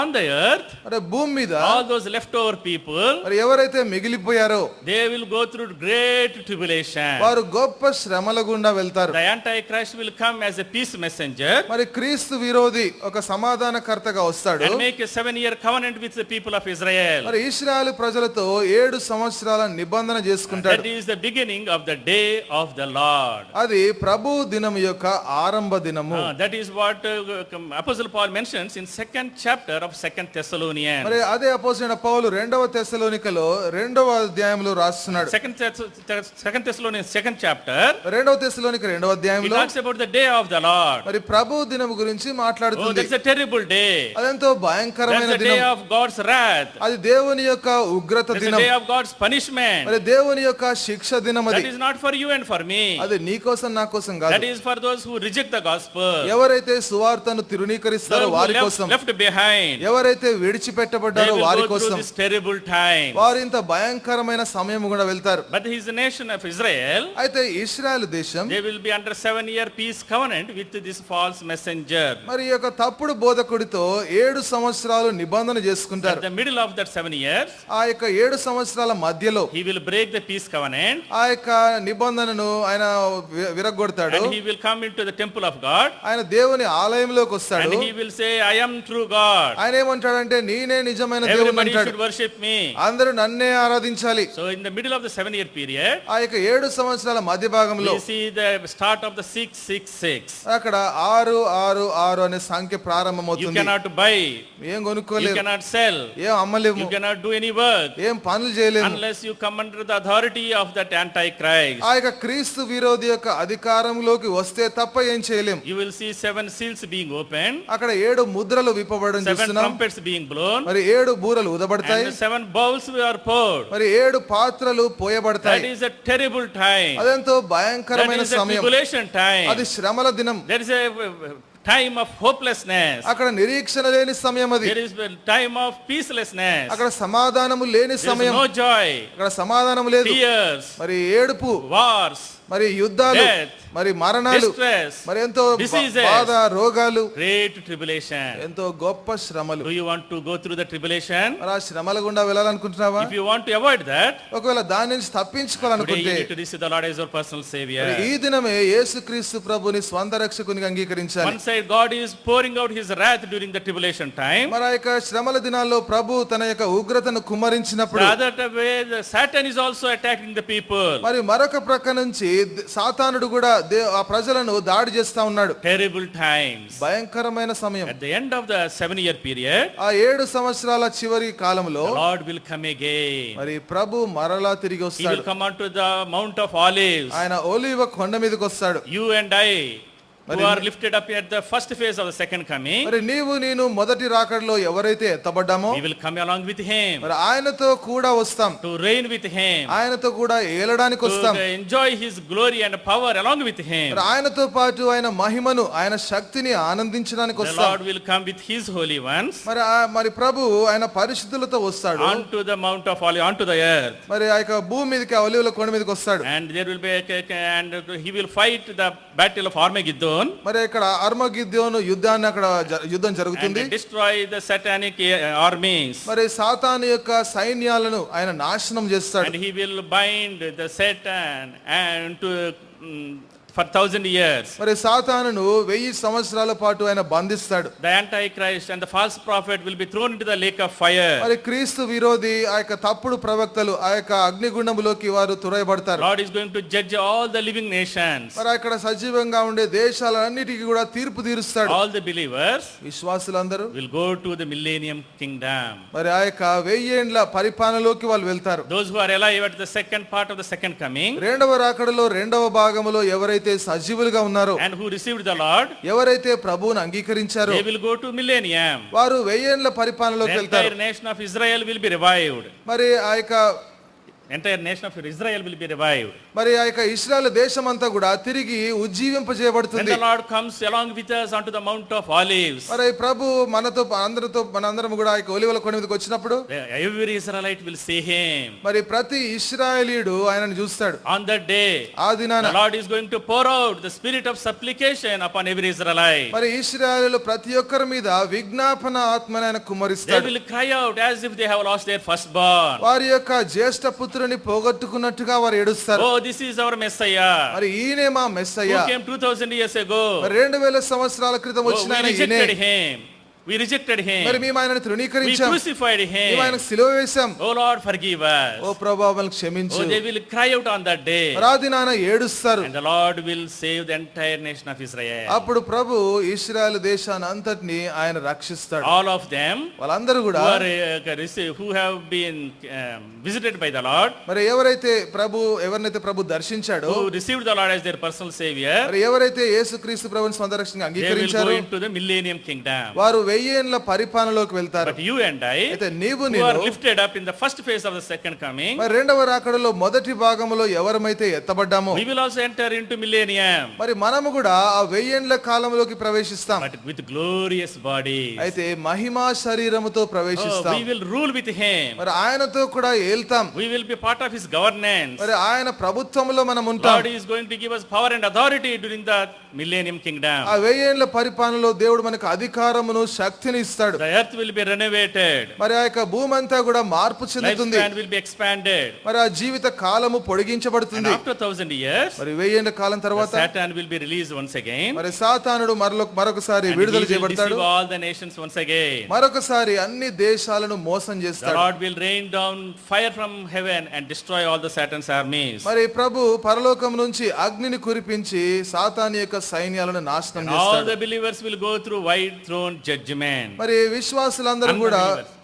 on the earth, మరి భూమి మీద all those leftover people, మరి ఎవరైతే మిగిలిపోయారో they will go through great tribulation. వారు గొప్ప శ్రమల గుండా వెళ్తారు. The Antichrist will come as a peace messenger మరి క్రీస్తు విరోధి ఒక సమాధానకర్తగా వస్తాడు. and make a 7-year covenant with the people of Israel. మరి ఇశ్రాయేలు ప్రజలతో 7 సంవత్సరాల నిబంధన చేసుకుంటాడు. That is the beginning of the day of the Lord. అది ప్రభు దినం యొక్క ఆరంభ దినము. That is what Apostle Paul mentions in 2nd chapter of 2nd Thessalonians. మరి అదే అపోస్తలుడైన పౌలు రెండవ తెస్సలోనికలో రెండవ అధ్యాయంలో రాస్తున్నాడు. 2nd Thessalonians 2nd chapter, రెండవ తెస్సలోనిక రెండవ he అధ్యాయంలో talks about the day of the Lord. మరి ప్రభు దినం గురించి Oh, మాట్లాడుతుంది. that's a terrible day. అదెంతో That's భయంకరమైన the day దినం. of God's wrath. అది దేవుని యొక్క ఉగ్రత That's the దినం. day of God's punishment. మరి దేవుని యొక్క శిక్ష దినం అది. That is not for you and for me. అది నీ కోసం నా కోసం That కాదు. is for those who reject the gospel. ఎవరైతే సువార్తను తిరునీకరిస్తారో Those who వారి కోసం, left behind. ఎవరైతే They విడిచిపెట్టబడ్డారో will వారి go through కోసం this terrible time. వారు ఇంత భయంకరమైన సమయం కూడా వెళ్తారు. But his nation of Israel, అయితే ఇశ్రాయేలు దేశం they will be under 7-year peace covenant with this false messenger. మరి ఈ యొక్క తప్పుడు బోధకుడితో 7 సంవత్సరాలు నిబంధన At చేసుకుంటారు. the middle of that 7 years, ఆ యొక్క 7 సంవత్సరాల మధ్యలో he will break the peace covenant ఆ యొక్క నిబంధనను ఆయన విరగొడతాడు. and he will come into the temple of God ఆయన దేవుని ఆలయంలోకి వస్తాడు. and he will say, I am true God. ఆయన ఏమంటాడంటే నేనే నిజమైన దేవుని Everybody అంటాడు. should worship me. అందరూ నన్నే ఆరాధించాలి. So in the middle of the 7-year period, ఆ యొక్క 7 సంవత్సరాల మధ్య భాగంలో we see the start of the 666. అక్కడ 666 అనే సంఖ్య You ప్రారంభమవుతుంది. cannot buy, ఏం you కొనుక్కోలేము, cannot sell, ఏం అమ్మలేము, you cannot do any work ఏం పనులు చేయలేము. unless you come under the authority of that Antichrist. ఆ యొక్క క్రీస్తు విరోధి యొక్క అధికారంలోకి వస్తే తప్ప ఏం చేయలేం. You will see 7 seals being opened, అక్కడ 7 ముద్రలు విప్పబడడం 7 చూస్తున్నాం. trumpets being blown, మరి 7 బూరలు ఊదబడతాయి. and 7 bowls are poured. మరి 7 పాత్రలు That పోయబడతాయి. is a terrible time. అదెంతో That భయంకరమైన is a సమయం. tribulation time. అది శ్రమల దినం. There is a time of hopelessness. అక్కడ నిరీక్షణ లేని సమయం అది. There is a time of peacelessness. అక్కడ సమాధానము లేని There is సమయం. no joy, అక్కడ సమాధానం లేదు. tears, మరి ఏడుపు, wars, మరి యుద్ధాలు, death, మరి మరణాలు, distress, మరి ఎంతో diseases, బాధ, రోగాలు, great tribulation. ఎంతో గొప్ప శ్రమలు. Do you want to go through the tribulation? మరి ఆ శ్రమల గుండా వెళ్ళాలనుకుంటున్నావా? If you want to avoid that, ఒకవేళ దాని నుంచి today తప్పించుకోవాలనుకుంటే you need to receive the Lord as your personal Savior. మరి ఈ దినమే యేసుక్రీస్తు ప్రభుని స్వంత రక్షకునిగా అంగీకరించాలి. One side, God is pouring out His wrath during the tribulation time. మరి ఆ యొక్క శ్రమల దినాల్లో ప్రభు తన యొక్క ఉగ్రతను కుమ్మరించినప్పుడు The other way, the Satan is also attacking the people. మరి మరొక ప్రక్క నుంచి సాతానుడు కూడా ఆ ప్రజలను దాడి చేస్తా ఉన్నాడు. Terrible times. భయంకరమైన సమయం. At the end of the 7-year period, ఆ 7 సంవత్సరాల చివరి కాలంలో the Lord will come again. మరి ప్రభు మరలా తిరిగి He వస్తాడు. will come onto the Mount of Olives. ఆయన ఒలీవ కొండ మీదకి వస్తాడు. You and I, who are lifted up at the first phase of the second coming, మరి నీవు నేను మొదటి రాకడలో ఎవరైతే ఎత్తబడ్డామో we will come along with Him, మరి ఆయనతో కూడా వస్తాం. to reign with Him, ఆయనతో కూడా ఏలడానికి వస్తాం. to enjoy His glory and power along with Him. మరి ఆయనతో పాటు ఆయన మహిమను, ఆయన శక్తిని ఆనందించడానికి The వస్తాం. Lord will come with His holy ones మరి ప్రభు ఆయన పరిశుద్ధులతో వస్తాడు. onto the Mount of Olives, onto the earth. మరి ఆ యొక్క భూమి మీదకి, ఆ ఒలీవల కొండ మీదకి వస్తాడు. And there will be and He will fight the battle of Armageddon, మరి ఇక్కడ అర్మగిద్దోను యుద్ధాన్ని అక్కడ యుద్ధం జరుగుతుంది. and destroy the satanic armies. మరి సాతాను యొక్క సైన్యాలను ఆయన నాశనం చేస్తాడు. And He will bind the Satan and to for 1,000 years. మరి సాతానును 1000 సంవత్సరాల పాటు ఆయన బంధిస్తాడు. The Antichrist and the false prophet will be thrown into the lake of fire. మరి క్రీస్తు విరోధి, ఆ యొక్క తప్పుడు ప్రవక్తలు ఆ యొక్క అగ్నిగుండములోకి వారు తురయబడతారు. Lord is going to judge all the living nations. మరి అక్కడ సజీవంగా ఉండే దేశాలన్నిటికీ కూడా తీర్పు తీరుస్తాడు. All the believers విశ్వాసులందరూ will go to the millennium kingdom. మరి ఆ యొక్క 1000 ఏండ్ల పరిపాలనలోకి వాళ్ళు వెళ్తారు. Those who are alive at the second part of the second coming, రెండవ రాకడలో రెండవ భాగములో ఎవరైతే సజీవులుగా ఉన్నారో, and who received the Lord, ఎవరైతే ప్రభువును అంగీకరించారో, they will go to millennium. వారు 1000 ఏండ్ల పరిపాలనలోకి The వెళ్తారు. entire nation of Israel will be revived. మరి ఆ యొక్క Entire nation of Israel will be revived. మరి ఆ యొక్క ఇశ్రాయేలు దేశమంతా కూడా తిరిగి ఉజ్జీవింపజేయబడుతుంది. When the Lord comes along with us onto the Mount of Olives, మరి ప్రభు మనందరం కూడా ఆ యొక్క ఒలీవల కొండ మీదకి వచ్చినప్పుడు every Israelite will see Him. మరి ప్రతి ఇశ్రాయేలీయుడు ఆయనను చూస్తాడు. On that day, ఆ దినాన the Lord is going to pour out the spirit of supplication upon every Israelite. మరి ఇశ్రాయేలు ప్రతి ఒక్కరి మీద విజ్ఞాపన ఆత్మను ఆయన They కుమ్మరిస్తాడు. will cry out as if they have lost their firstborn. వారి యొక్క జ్యేష్ఠ పుత్రుని పోగొట్టుకున్నట్టుగా వారు ఏడుస్తారు. Oh, this is our Messiah. మరి ఈయనే మా Messiah. Who came 2000 years ago. మరి 2000 సంవత్సరాల క్రితం Oh, వచ్చిన we ఆయన ఈయనే. rejected Him. We rejected మరి Him. మేము ఆయనను We తృణీకరించాం. crucified మేము ఆయనకు Him. సిలువ వేశాం. Oh Lord, forgive ఓ us. ప్రభువా మమ్మల్ని క్షమించు. Oh, they will cry out on that day. మరి ఆ దినాన ఏడుస్తారు. And the Lord will save the entire nation of Israel. అప్పుడు ప్రభు ఇశ్రాయేలు దేశాన్ని అంతటిని ఆయన రక్షిస్తాడు. All of them వాళ్ళందరూ కూడా who have been visited by the Lord, మరి ఎవరినైతే ప్రభు దర్శించాడో, who received the Lord as their personal Savior, మరి ఎవరైతే యేసుక్రీస్తు ప్రభువుని స్వంత రక్షణగా they will అంగీకరించారో go into the millennium kingdom. వారు 1000 ఏండ్ల పరిపాలనలోకి వెళ్తారు. But you and I, అయితే నీవు who are నేను lifted up in the first phase of the second coming, మరి రెండవ రాకడలో మొదటి భాగంలో ఎవరమైతే ఎత్తబడ్డామో, we will also enter into millennium, మరి మనము కూడా ఆ 1000 ఏండ్ల కాలంలోకి ప్రవేశిస్తాం. but with glorious bodies. అయితే మహిమా శరీరముతో Oh, ప్రవేశిస్తాం. we will rule with Him. మరి ఆయనతో కూడా ఏల్తాం. We will be part of His governance. మరి ఆయన ప్రభుత్వంలో మనం ఉంటాం. Lord is going to give us power and authority during the millennium kingdom. ఆ 1000 ఏండ్ల పరిపాలనలో దేవుడు మనకు అధికారమును శక్తిని ఇస్తాడు. The earth will be renovated. మరి ఆ యొక్క భూమి అంతా కూడా మార్పు చెందుతుంది. Lifespan will be expanded. మరి ఆ జీవిత కాలము And పొడిగించబడుతుంది. after 1000 years, మరి 1000 ఏండ్ల కాలం తర్వాత Satan will be released once again. మరి సాతానుడు మరొకసారి And he విడుదల will చేయబడతాడు. deceive all the nations once again. మరొకసారి అన్ని దేశాలను మోసం The చేస్తాడు. Lord will rain down fire from heaven and destroy all the Satan's armies. మరి ప్రభు పరలోకం నుంచి అగ్నిని కురిపించి సాతాను యొక్క సైన్యాలను నాశనం And all చేస్తాడు. the believers will go through white throne judgment. మరి విశ్వాసులందరూ కూడా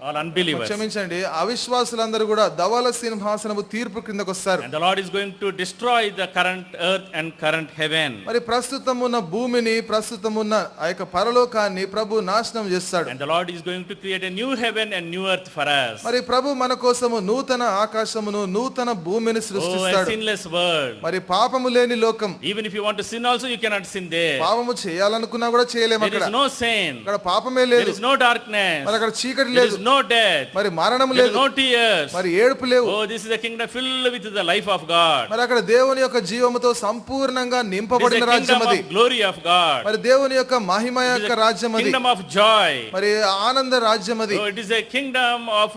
All unbelievers. క్షమించండి, అవిశ్వాసులందరూ కూడా ధవల సింహాసనము తీర్పు కిందకు వస్తారు. And the Lord is going to destroy the current earth and current heaven. మరి ప్రస్తుతం ఉన్న భూమిని, ప్రస్తుతం ఉన్న ఆ యొక్క పరలోకాన్ని ప్రభు నాశనం చేస్తాడు. And the Lord is going to create a new heaven and new earth for us. మరి ప్రభు మన కోసము నూతన ఆకాశమును, నూతన భూమిని Oh, a సృష్టిస్తాడు. sinless world. మరి పాపము లేని లోకం. Even if you want to sin also, you cannot sin there. పాపము చేయాలనుకున్నా కూడా చేయలేము There అక్కడ. is no sin. అక్కడ పాపమే పాపమే There లేదు, is no darkness. మరి అక్కడ చీకటి There లేదు, is no death. మరి మరణం There is లేదు, no tears. మరి ఏడుపు లేవు. Oh, this is a kingdom filled with the life of God. మరి అక్కడ దేవుని యొక్క జీవముతో సంపూర్ణంగా It is నింపబడిన a రాజ్యం kingdom అది. of glory of God. మరి దేవుని యొక్క మహిమ It is యొక్క a రాజ్యం అది, kingdom of joy. మరి ఆనంద రాజ్యం అది. Oh, it is a kingdom of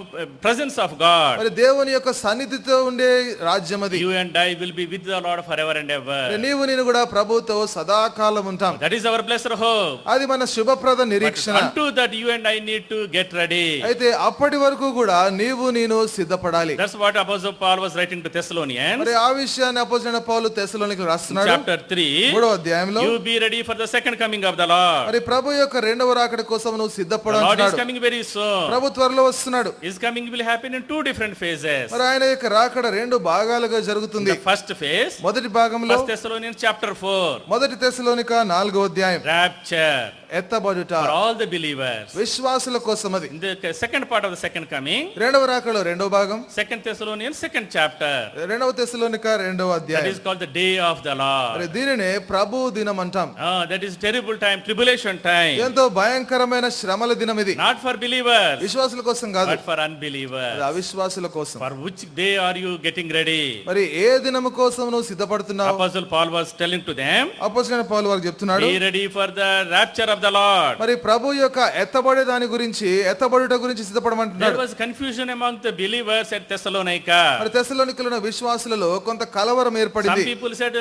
presence of God. మరి దేవుని యొక్క సన్నిధితో ఉండే రాజ్యం అది. You and I will be with the Lord forever and మరి ever. నీవు నేను కూడా ప్రభుతో సదాకాలం ఉంటాం. That is our blessed hope. అది మన శుభప్రద But నిరీక్షణ. unto that you and I need to get ready. అయితే అప్పటి వరకు కూడా నీవు నేను సిద్ధపడాలి. That's what Apostle Paul was writing to Thessalonians. మరి ఆ విషయాన్ని అపోస్తలుడైన పౌలు తెస్సలోనికీయులకు రాస్తున్నాడు. Chapter 3. 3వ అధ్యాయంలో You be ready for the second coming of the Lord. మరి ప్రభు యొక్క రెండవ రాకడ కోసం నువ్వు The సిద్ధపడు Lord is అంటున్నాడు. coming very soon. ప్రభు త్వరలో వస్తున్నాడు. His coming will happen in two different phases. మరి ఆయన యొక్క రాకడ రెండు భాగాలుగా జరుగుతుంది. The first phase, మొదటి భాగంలో 1 Thessalonians chapter 4, మొదటి తెస్సలోనిక 4వ అధ్యాయం rapture ఎత్తబడుట for all the believers. విశ్వాసుల కోసం అది. In the second part of the second coming, రెండవ రాకడలో రెండవ భాగం 2 Thessalonians second chapter, రెండవ తెస్సలోనిక రెండవ that అధ్యాయం. is called the day of the Lord. మరి దీనినే ప్రభు దినం అంటాం. That is terrible time, tribulation time. ఎంతో భయంకరమైన శ్రమల దినం ఇది. Not for believers, విశ్వాసుల కోసం కాదు, but for అది unbelievers. అవిశ్వాసుల కోసం. For which day are you getting ready? మరి ఏ దినము కోసం నువ్వు సిద్ధపడుతున్నావు? Apostle Paul was telling to them, అపోస్తలుడైన పౌలు వారికి చెప్తున్నాడు, be ready for the rapture of the Lord. మరి ప్రభు యొక్క ఎత్తబడే దాని గురించి, ఎత్తబడుట గురించి There సిద్ధపడమంటున్నాడు. was confusion among the believers at Thessalonica. మరి తెస్సలోనికలో ఉన్న విశ్వాసులలో కొంత కలవరం Some ఏర్పడింది. people said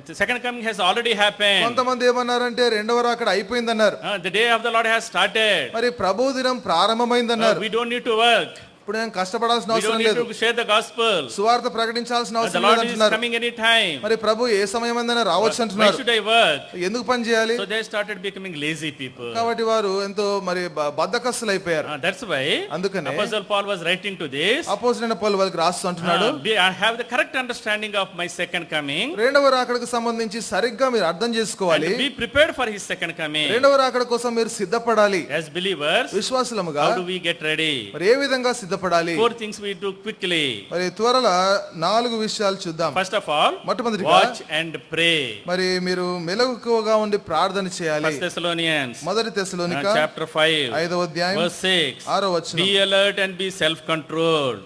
the second coming has already happened. కొంతమంది ఏమన్నారంటే రెండవ రాకడ అయిపోయిందన్నారు. The day of the Lord has started. మరి ప్రభు దినం ప్రారంభమైందన్నారు. We don't need to work. ఇప్పుడు నేను కష్టపడాల్సిన We అవసరం don't need లేదు, to share the gospel. సువార్త ప్రకటించాల్సిన The అవసరం Lord లేదు is అంటున్నారు. coming any time. మరి ప్రభు ఏ సమయమైనా రావచ్చు Why అంటున్నారు. should I work? ఎందుకు పని చేయాలి? So they started becoming lazy people. కాబట్టి వారు ఎంతో మరి బద్ధకస్తులు అయిపోయారు. That's why అందుకనే Apostle Paul was writing to this. అపోస్తలుడైన పౌలు వాళ్ళకి రాస్తూ అంటున్నాడు, I have the correct understanding of my second coming. రెండవ రాకడకు సంబంధించి సరిగ్గా మీరు అర్థం చేసుకోవాలి. And be prepared for his second coming. రెండవ రాకడ కోసం మీరు సిద్ధపడాలి. As believers, విశ్వాసులముగా how do we get ready? మరి ఏ విధంగా సిద్ధపడాలి? 4 things we do quickly. మరి త్వరలో 4 విషయాలు చూద్దాం. First of all, మొట్టమొదటిగా watch and pray. మరి మీరు మెలకువగా ఉండి ప్రార్థన చేయాలి. 1 Thessalonians మొదటి తెస్సలోనిక chapter 5, 5వ అధ్యాయం verse 6. 6వ వచనం. Be alert and be self-controlled.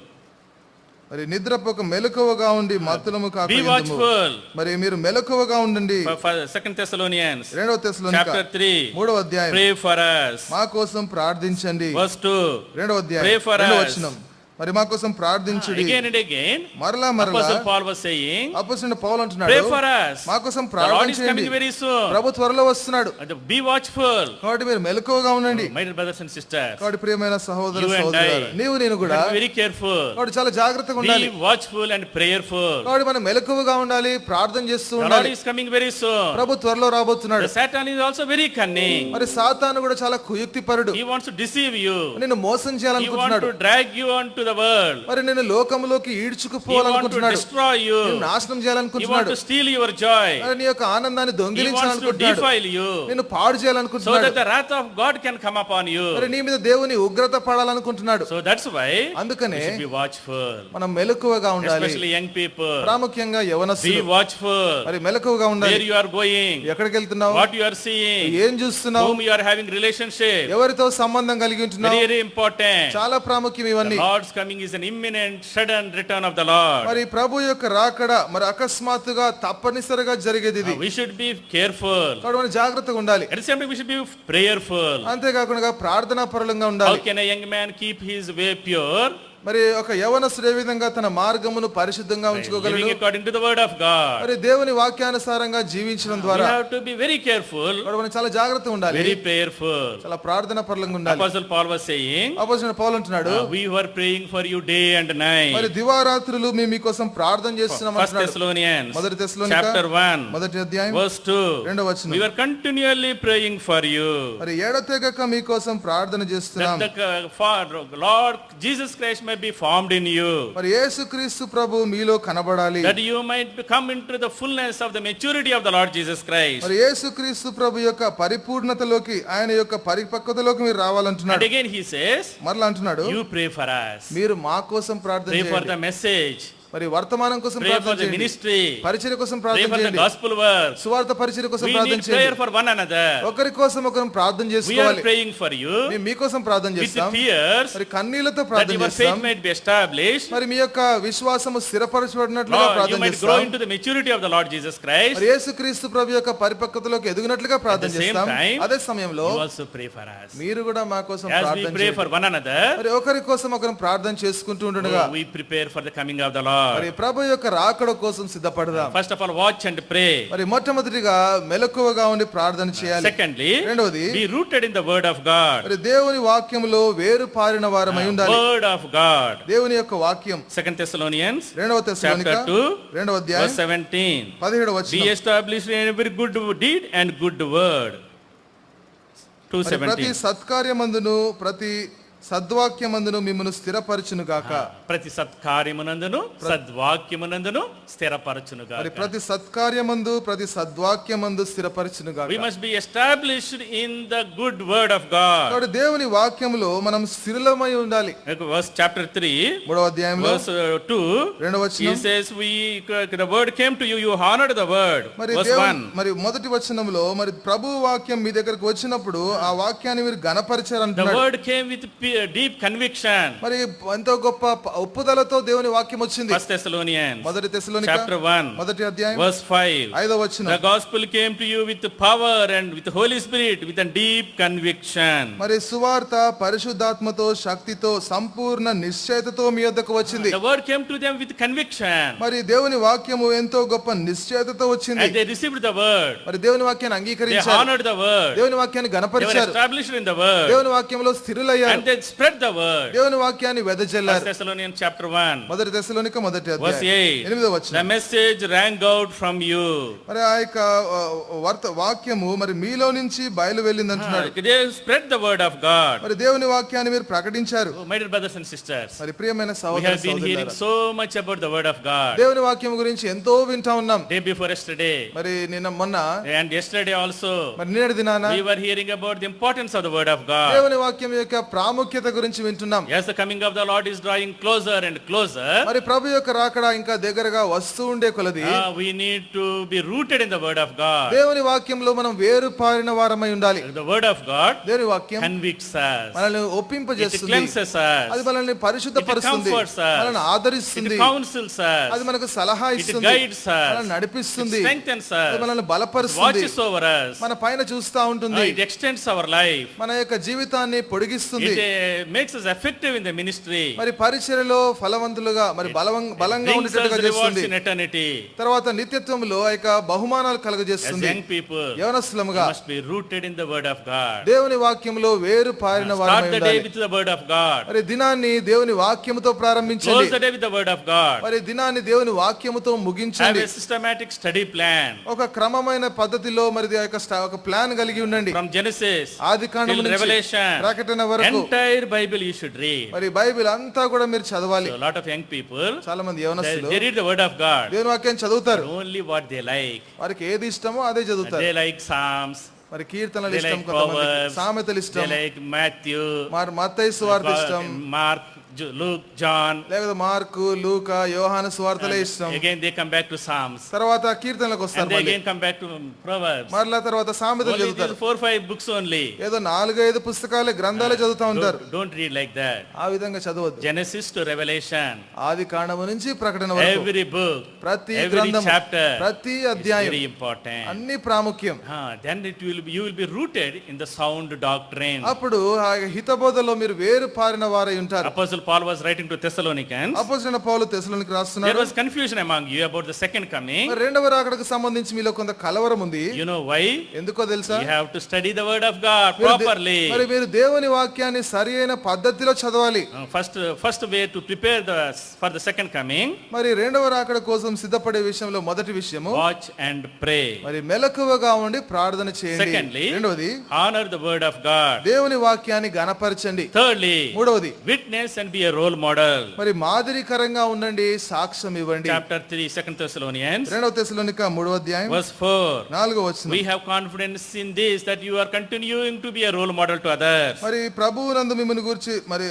మరి నిద్రపోక మెలకువగా ఉండి మత్తులము Be కాకయుండుము. watchful. మరి మీరు మెలకువగా ఉండండి. 2 Thessalonians రెండవ తెస్సలోనిక chapter 3, 3వ అధ్యాయం. pray for us. మా కోసం ప్రార్థించండి. Verse 2, రెండవ అధ్యాయం pray for రెండవ us. వచనం. మరి మా కోసం ప్రార్థించుడి. Again and again, మరలా మరలా Apostle Paul was saying, అపోస్తలుడైన పౌలు అంటున్నాడు, pray for us. మా కోసం The Lord is ప్రార్థించండి. coming very soon. ప్రభు త్వరలో వస్తున్నాడు. Be watchful. కాబట్టి మీరు మెలకువగా ఉండండి. My dear brothers and sisters, కాబట్టి ప్రియమైన సహోదర You and సహోదరులారా, I. నీవు నేను కూడా be very careful. కాబట్టి చాలా జాగ్రత్తగా ఉండాలి. Be watchful and prayerful. కాబట్టి మనం మెలకువగా ఉండాలి, ప్రార్థన చేస్తూ The Lord ఉండాలి. is coming very soon. ప్రభు త్వరలో రాబోతున్నాడు. The Satan is also very cunning. మరి సాతాను కూడా చాలా కుయుక్తిపరుడు. He wants to deceive you. నిన్ను మోసం He wants చేయాలనుకుంటున్నాడు. to drag you onto the world. మరి నేను లోకములోకి He wants to ఈడ్చుకుపోవాలనుకుంటున్నాడు. destroy you. నిన్ను నాశనం He wants చేయాలనుకుంటున్నాడు. to steal your joy. మరి నీ యొక్క ఆనందాన్ని He wants to దొంగిలించాలనుకుంటున్నాడు. defile you. నిన్ను పాడు So చేయాలనుకుంటున్నాడు. that the wrath of God can come upon you. మరి నీ మీద దేవుని ఉగ్రత పడాలనుకుంటున్నాడు. So that's why అందుకనే we should be watchful. మనం మెలకువగా ఉండాలి. Especially young people. ప్రాముఖ్యంగా Be యవనస్తులు watchful. మరి మెలకువగా ఉండాలి. Where you are going. ఎక్కడికి వెళ్తున్నావు? What you are seeing. ఏం చూస్తున్నావు? Whom you are having relationship. ఎవరితో సంబంధం కలిగి Very, ఉంటున్నావు? very important. చాలా ప్రాముఖ్యం The ఇవన్నీ. Lord's coming is an imminent, sudden return of the Lord. మరి ప్రభు యొక్క రాకడ మరి అకస్మాత్తుగా తప్పనిసరిగా జరిగేది ఇది. We should be careful. కాబట్టి మనం జాగ్రత్తగా ఉండాలి. At the same time, we should be prayerful. అంతేకాకుండా ప్రార్థనా పరులంగా How ఉండాలి. can a young man keep his way pure? మరి ఒక యవనస్తుడు ఏ విధంగా తన మార్గమును పరిశుద్ధంగా ఉంచుకోగలడు? Living according to the word of God. మరి దేవుని వాక్యానుసారంగా జీవించడం We ద్వారా have to be very careful, మరి మనం చాలా జాగ్రత్తగా ఉండాలి. very prayerful. చాలా ప్రార్థనా పరులంగా ఉండాలి. Apostle Paul was saying, అపోస్తలుడైన పౌలు అంటున్నాడు, we were praying for you day and మరి night. దివారాత్రులు మేము మీకోసం ప్రార్థన చేస్తున్నాం 1 అంటున్నాడు. Thessalonians మొదటి తెస్సలోనిక chapter 1, మొదటి అధ్యాయం verse 2. రెండవ వచనం. We were continually praying for you. మరి ఎడతెగక మీకోసం ప్రార్థన చేస్తున్నాం. That the Lord Jesus Christ may be formed in you. మరి యేసుక్రీస్తు ప్రభు మీలో కనబడాలి. That you might come into the fullness of the maturity of the Lord Jesus Christ. మరి యేసుక్రీస్తు ప్రభు యొక్క పరిపూర్ణతలోకి, ఆయన యొక్క పరిపక్వతలోకి మీరు And రావాలంటున్నాడు. again he says, మరలా అంటున్నాడు, you pray for us. మీరు మా కోసం ప్రార్థన Pray for చేయండి. the message. మరి వర్తమానం కోసం Pray ప్రార్థన for the చేయండి, ministry. పరిచర్య కోసం Pray ప్రార్థన for the చేయండి, gospel work. సువార్త పరిచర్య కోసం We ప్రార్థన need prayer చేయండి. for one another. ఒకరి కోసం ఒకరం ప్రార్థన We are చేసుకోవాలి. praying for you మేము మీకోసం ప్రార్థన with చేస్తాం, tears మరి కన్నీళ్లతో that ప్రార్థన your చేస్తాం. faith might be established. మరి మీ యొక్క విశ్వాసము స్థిరపరచబడినట్లుగా Lord, you ప్రార్థన might grow చేస్తాం. into the maturity of the Lord Jesus Christ. మరి యేసుక్రీస్తు ప్రభు యొక్క పరిపక్వతలోకి ఎదిగినట్లుగా ప్రార్థన At the same చేస్తాం. time, అదే సమయంలో You also pray for us. మీరు కూడా మా కోసం As we ప్రార్థన pray చేయండి. for one another, మరి ఒకరి కోసం ఒకరం ప్రార్థన చేసుకుంటూ ఉండగా we prepare for the coming of the మరి Lord. ప్రభు యొక్క రాకడ కోసం సిద్ధపడదాం. First of all, watch and pray. మరి మొట్టమొదటిగా మెలకువగా ఉండి ప్రార్థన చేయాలి. Secondly, రెండవది be rooted in the word of God. మరి దేవుని వాక్యములో వేరు పారిన వారమై ఉండాలి. Word of God. దేవుని యొక్క వాక్యం 2 Thessalonians రెండవ తెస్సలోనిక chapter 2, రెండవ అధ్యాయం verse 17. 17వ Be వచనం. established in every good deed and good word. మరి ప్రతి 2:17. సత్కార్యమందును ప్రతి సద్వాక్యమందును మిమ్మల్ని స్థిరపరచును గాక. ప్రతి సత్కార్యమునందును సద్వాక్యమునందును స్థిరపరచును మరి గాక. ప్రతి సత్కార్యమందు ప్రతి సద్వాక్యమందు స్థిరపరచును గాక. We must be established in the good word of God. కాబట్టి దేవుని వాక్యములో మనం స్థిరమై ఉండాలి. Verse chapter 3, మూడవ అధ్యాయంలో verse 2, రెండవ he వచనం. says, the word came to you, you honored the word. మరి Verse 1. మరి మొదటి వచనంలో మరి ప్రభు వాక్యం మీ దగ్గరకు వచ్చినప్పుడు ఆ వాక్యాన్ని మీరు గణపరిచారు The అంటున్నాడు. word came with deep conviction. మరి ఎంతో గొప్ప ఒప్పుదలతో దేవుని వాక్యం వచ్చింది. 1 Thessalonians మొదటి తెస్సలోనిక chapter 1, మొదటి అధ్యాయం verse 5. ఐదవ వచనం. The gospel came to you with power and with the Holy Spirit, with a deep conviction. మరి సువార్త పరిశుద్ధాత్మతో శక్తితో సంపూర్ణ నిశ్చయతతో మీ యొద్దకు వచ్చింది. The word came to them with conviction. మరి దేవుని వాక్యము ఎంతో గొప్ప నిశ్చయతతో వచ్చింది. And they received the word. మరి దేవుని వాక్యాన్ని They అంగీకరించారు, honored the word. దేవుని వాక్యాన్ని They were గణపరిచారు, established in the word. దేవుని వాక్యంలో స్థిరులయ్యారు, And they spread the word. దేవుని వాక్యాన్ని 1 వెదజల్లారు. Thessalonians chapter 1, మొదటి తెస్సలోనిక మొదటి verse అధ్యాయం 8. ఎనిమిదవ The వచనం. message rang out from you. మరి ఆ యొక్క వాక్యము మరి మీలో నుంచి బయలు వెళ్ళింది అంటున్నాడు. They spread the word of God. మరి దేవుని వాక్యాన్ని మీరు ప్రకటించారు. Oh, my dear brothers and sisters, మరి ప్రియమైన we సహోదర have been hearing సహోదరులారా, so much about the word of God. దేవుని వాక్యం గురించి ఎంతో వింటా ఉన్నాం. Day before yesterday మరి నిన్న మొన్న and yesterday also, మరి నిన్నటి దినాన we were hearing about the importance of the word of God. దేవుని వాక్యం యొక్క ప్రాముఖ్యత గురించి వింటున్నాం. Yes, the coming of the Lord is drawing closer and closer. మరి ప్రభు యొక్క రాకడ ఇంకా దగ్గరగా వస్తూ ఉండే కొలది We need to be rooted in the word of God. దేవుని వాక్యంలో మనం వేరు పారిన వారమై ఉండాలి. The word of God దేవుని వాక్యం convicts us. మనల్ని It ఒప్పింపజేస్తుంది, cleanses అది us. మనల్ని పరిశుద్ధపరుస్తుంది, It comforts us. మనల్ని ఆదరిస్తుంది, It counsels అది us. మనకు సలహా It ఇస్తుంది, guides us. మనల్ని It నడిపిస్తుంది, strengthens అది us. మనల్ని It బలపరుస్తుంది, watches over us. మన పైన చూస్తా ఉంటుంది, It extends our life. మన యొక్క జీవితాన్ని పొడిగిస్తుంది, It makes us effective in the ministry. మరి పరిచర్యలో ఫలవంతులుగా మరి బలంగా Brings us ఉండేటట్టుగా rewards చేస్తుంది. in eternity. తర్వాత నిత్యత్వంలో ఆ యొక్క బహుమానాలు As కలుగజేస్తుంది. young people, we యవనస్తులముగా must be rooted in the word of God. దేవుని వాక్యంలో వేరు పారిన Start వారమై the day ఉండాలి. with the word of God. మరి దినాన్ని దేవుని వాక్యముతో ప్రారంభించండి, Close the day with the word of God. మరి దినాన్ని దేవుని వాక్యముతో Have ముగించండి. a systematic study plan. ఒక క్రమమైన పద్ధతిలో మరి ఆ యొక్క ఒక ప్లాన్ కలిగి ఉండండి. From Genesis ఆది కాండము till నుంచి Revelation, ప్రకటన వరకు entire Bible you should read. మరి బైబిల్ అంతా కూడా మీరు చదవాలి. So a lot of young people, చాలా మంది they యవనస్తులు read the word of God, దేవుని వాక్యాన్ని చదువుతారు, only what they like. వారికి ఏది ఇష్టమో అదే చదువుతారు. They like Psalms, మరి కీర్తనలు they ఇష్టం, like కొంతమంది Proverbs, సామెతలు they ఇష్టం, like Matthew, మరి మత్తయి సువార్త ఇష్టం, Mark, Luke, John. లేకపోతే మార్కు, లూకా, యోహాను సువార్తలే ఇష్టం. Again they come back to Psalms. తర్వాత కీర్తనలకు And వస్తారు, they మళ్ళీ again come back to Proverbs. మరలా తర్వాత సామెతలు Only చదువుతారు. these 4-5 books only. ఏదో 4-5 పుస్తకాలే గ్రంథాలే చదువుతా ఉంటారు. Don't read like that. ఆ విధంగా చదవద్దు. Genesis to Revelation, ఆది కాండము నుంచి ప్రకటన వరకు every book, ప్రతి every గ్రంథము, chapter ప్రతి is అధ్యాయం very important. అన్ని ప్రాముఖ్యం. Then you will be rooted in the sound doctrine. అప్పుడు ఆ హితబోధలో మీరు వేరు పారిన వారై ఉంటారు. Apostle Paul was writing to Thessalonians. అపోస్తలుడైన పౌలు తెస్సలోనికి There రాస్తున్నాడు, was confusion among you about the second coming. మరి రెండవ రాకడకు సంబంధించి మీలో కొంత కలవరం ఉంది. You know why? ఎందుకో తెలుసా? You have to study the word of God properly. మరి మీరు దేవుని వాక్యాన్ని సరి అయిన పద్ధతిలో చదవాలి. First way to prepare for the second coming, మరి రెండవ రాకడ కోసం సిద్ధపడే విషయంలో మొదటి విషయము watch and pray. మరి మెలకువగా ఉండి ప్రార్థన చేయండి. Secondly, రెండవది honor the word of God. దేవుని వాక్యాన్ని గణపరచండి. Thirdly, మూడవది witness and be a role model. మరి మాదిరికరంగా ఉండండి, సాక్ష్యం ఇవ్వండి. Chapter 3, 2 Thessalonians, రెండవ తెస్సలోనిక 3వ అధ్యాయం verse 4. 4వ వచనం. We have confidence in this, that you are continuing to be a role model to others. మరి ప్రభువునందు మిమ్మల్ని గురించి మరి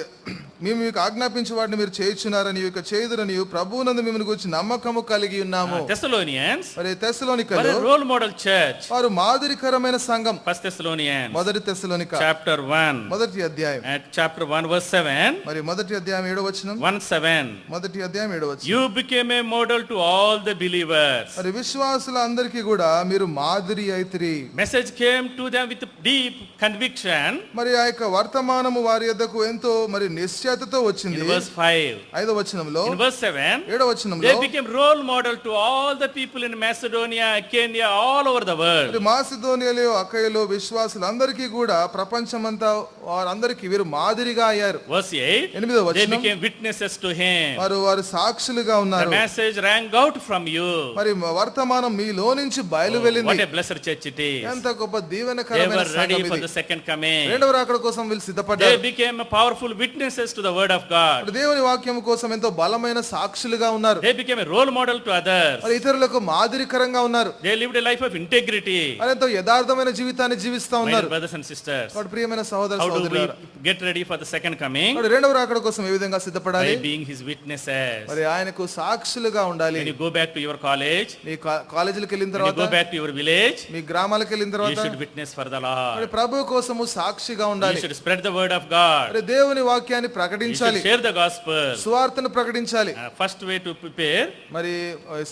మేము మీకు ఆజ్ఞాపించే వాటిని మీరు చేయుచున్నారని ఇక చేయుదురని ప్రభువునందు మిమ్మల్ని గురించి నమ్మకము కలిగి ఉన్నాము. Thessalonians మరి were తెస్సలోనికలు a role model church. వారు మాదిరికరమైన సంఘం. First Thessalonians మొదటి తెస్సలోనిక chapter 1 మొదటి అధ్యాయం at chapter 1 verse 7. మరి మొదటి అధ్యాయం 7వ వచనం. 1:7. మొదటి అధ్యాయం 7వ వచనం. You became a model to all the believers. మరి విశ్వాసుల అందరికీ కూడా మీరు మాదిరి అయితిరి. Message came to them with deep conviction. మరి ఆ యొక్క వర్తమానము వారి యొద్దకు ఎంతో మరి నిశ్చయతతో వచ్చింది. In verse 5. 5వ వచనంలో. In verse 7. 7వ వచనంలో They became role model to all the people in Macedonia, Achaia, all over the world. మరి మాసిదోనియాలో అకయలో విశ్వాసులందరికీ కూడా ప్రపంచమంతా వారందరికీ వీరు మాదిరిగా అయ్యారు. Verse 8. 8వ They వచనం. became witnesses to him. వారు సాక్షులుగా The ఉన్నారు. message rang out from you. మరి వర్తమానం మీలో నుంచి బయలు What వెళ్ళింది. a blessed church it is. ఎంత గొప్ప They దీవెనకరమైన were ready సంఘం for ఇది. the second coming. రెండవ రాకడ కోసం వీళ్ళు They సిద్ధపడ్డారు. became powerful witnesses to the word of God. మరి దేవుని వాక్యం కోసం ఎంతో బలమైన సాక్షులుగా ఉన్నారు. They became a role model to others. మరి ఇతరులకు మాదిరికరంగా ఉన్నారు. They lived a life of integrity. మరి ఎంతో యథార్థమైన జీవితాన్ని జీవిస్తా My ఉన్నారు. brothers and sisters, వాడు ప్రియమైన సహోదర how do we సహోదరులారా, get ready for the second coming? మరి రెండవ రాకడ కోసం ఏ విధంగా సిద్ధపడాలి? By being his witnesses. మరి ఆయనకు సాక్షులుగా ఉండాలి. When you go back to your college, మీ కాలేజీలకు వెళ్ళిన when you తర్వాత, go back to your village, మీ గ్రామాలకు వెళ్ళిన you తర్వాత should witness for the మరి Lord. ప్రభు కోసము సాక్షిగా You ఉండాలి. should spread the word of God. మరి దేవుని వాక్యాన్ని You should ప్రకటించాలి. share the gospel. సువార్తను ప్రకటించాలి. First way to prepare, మరి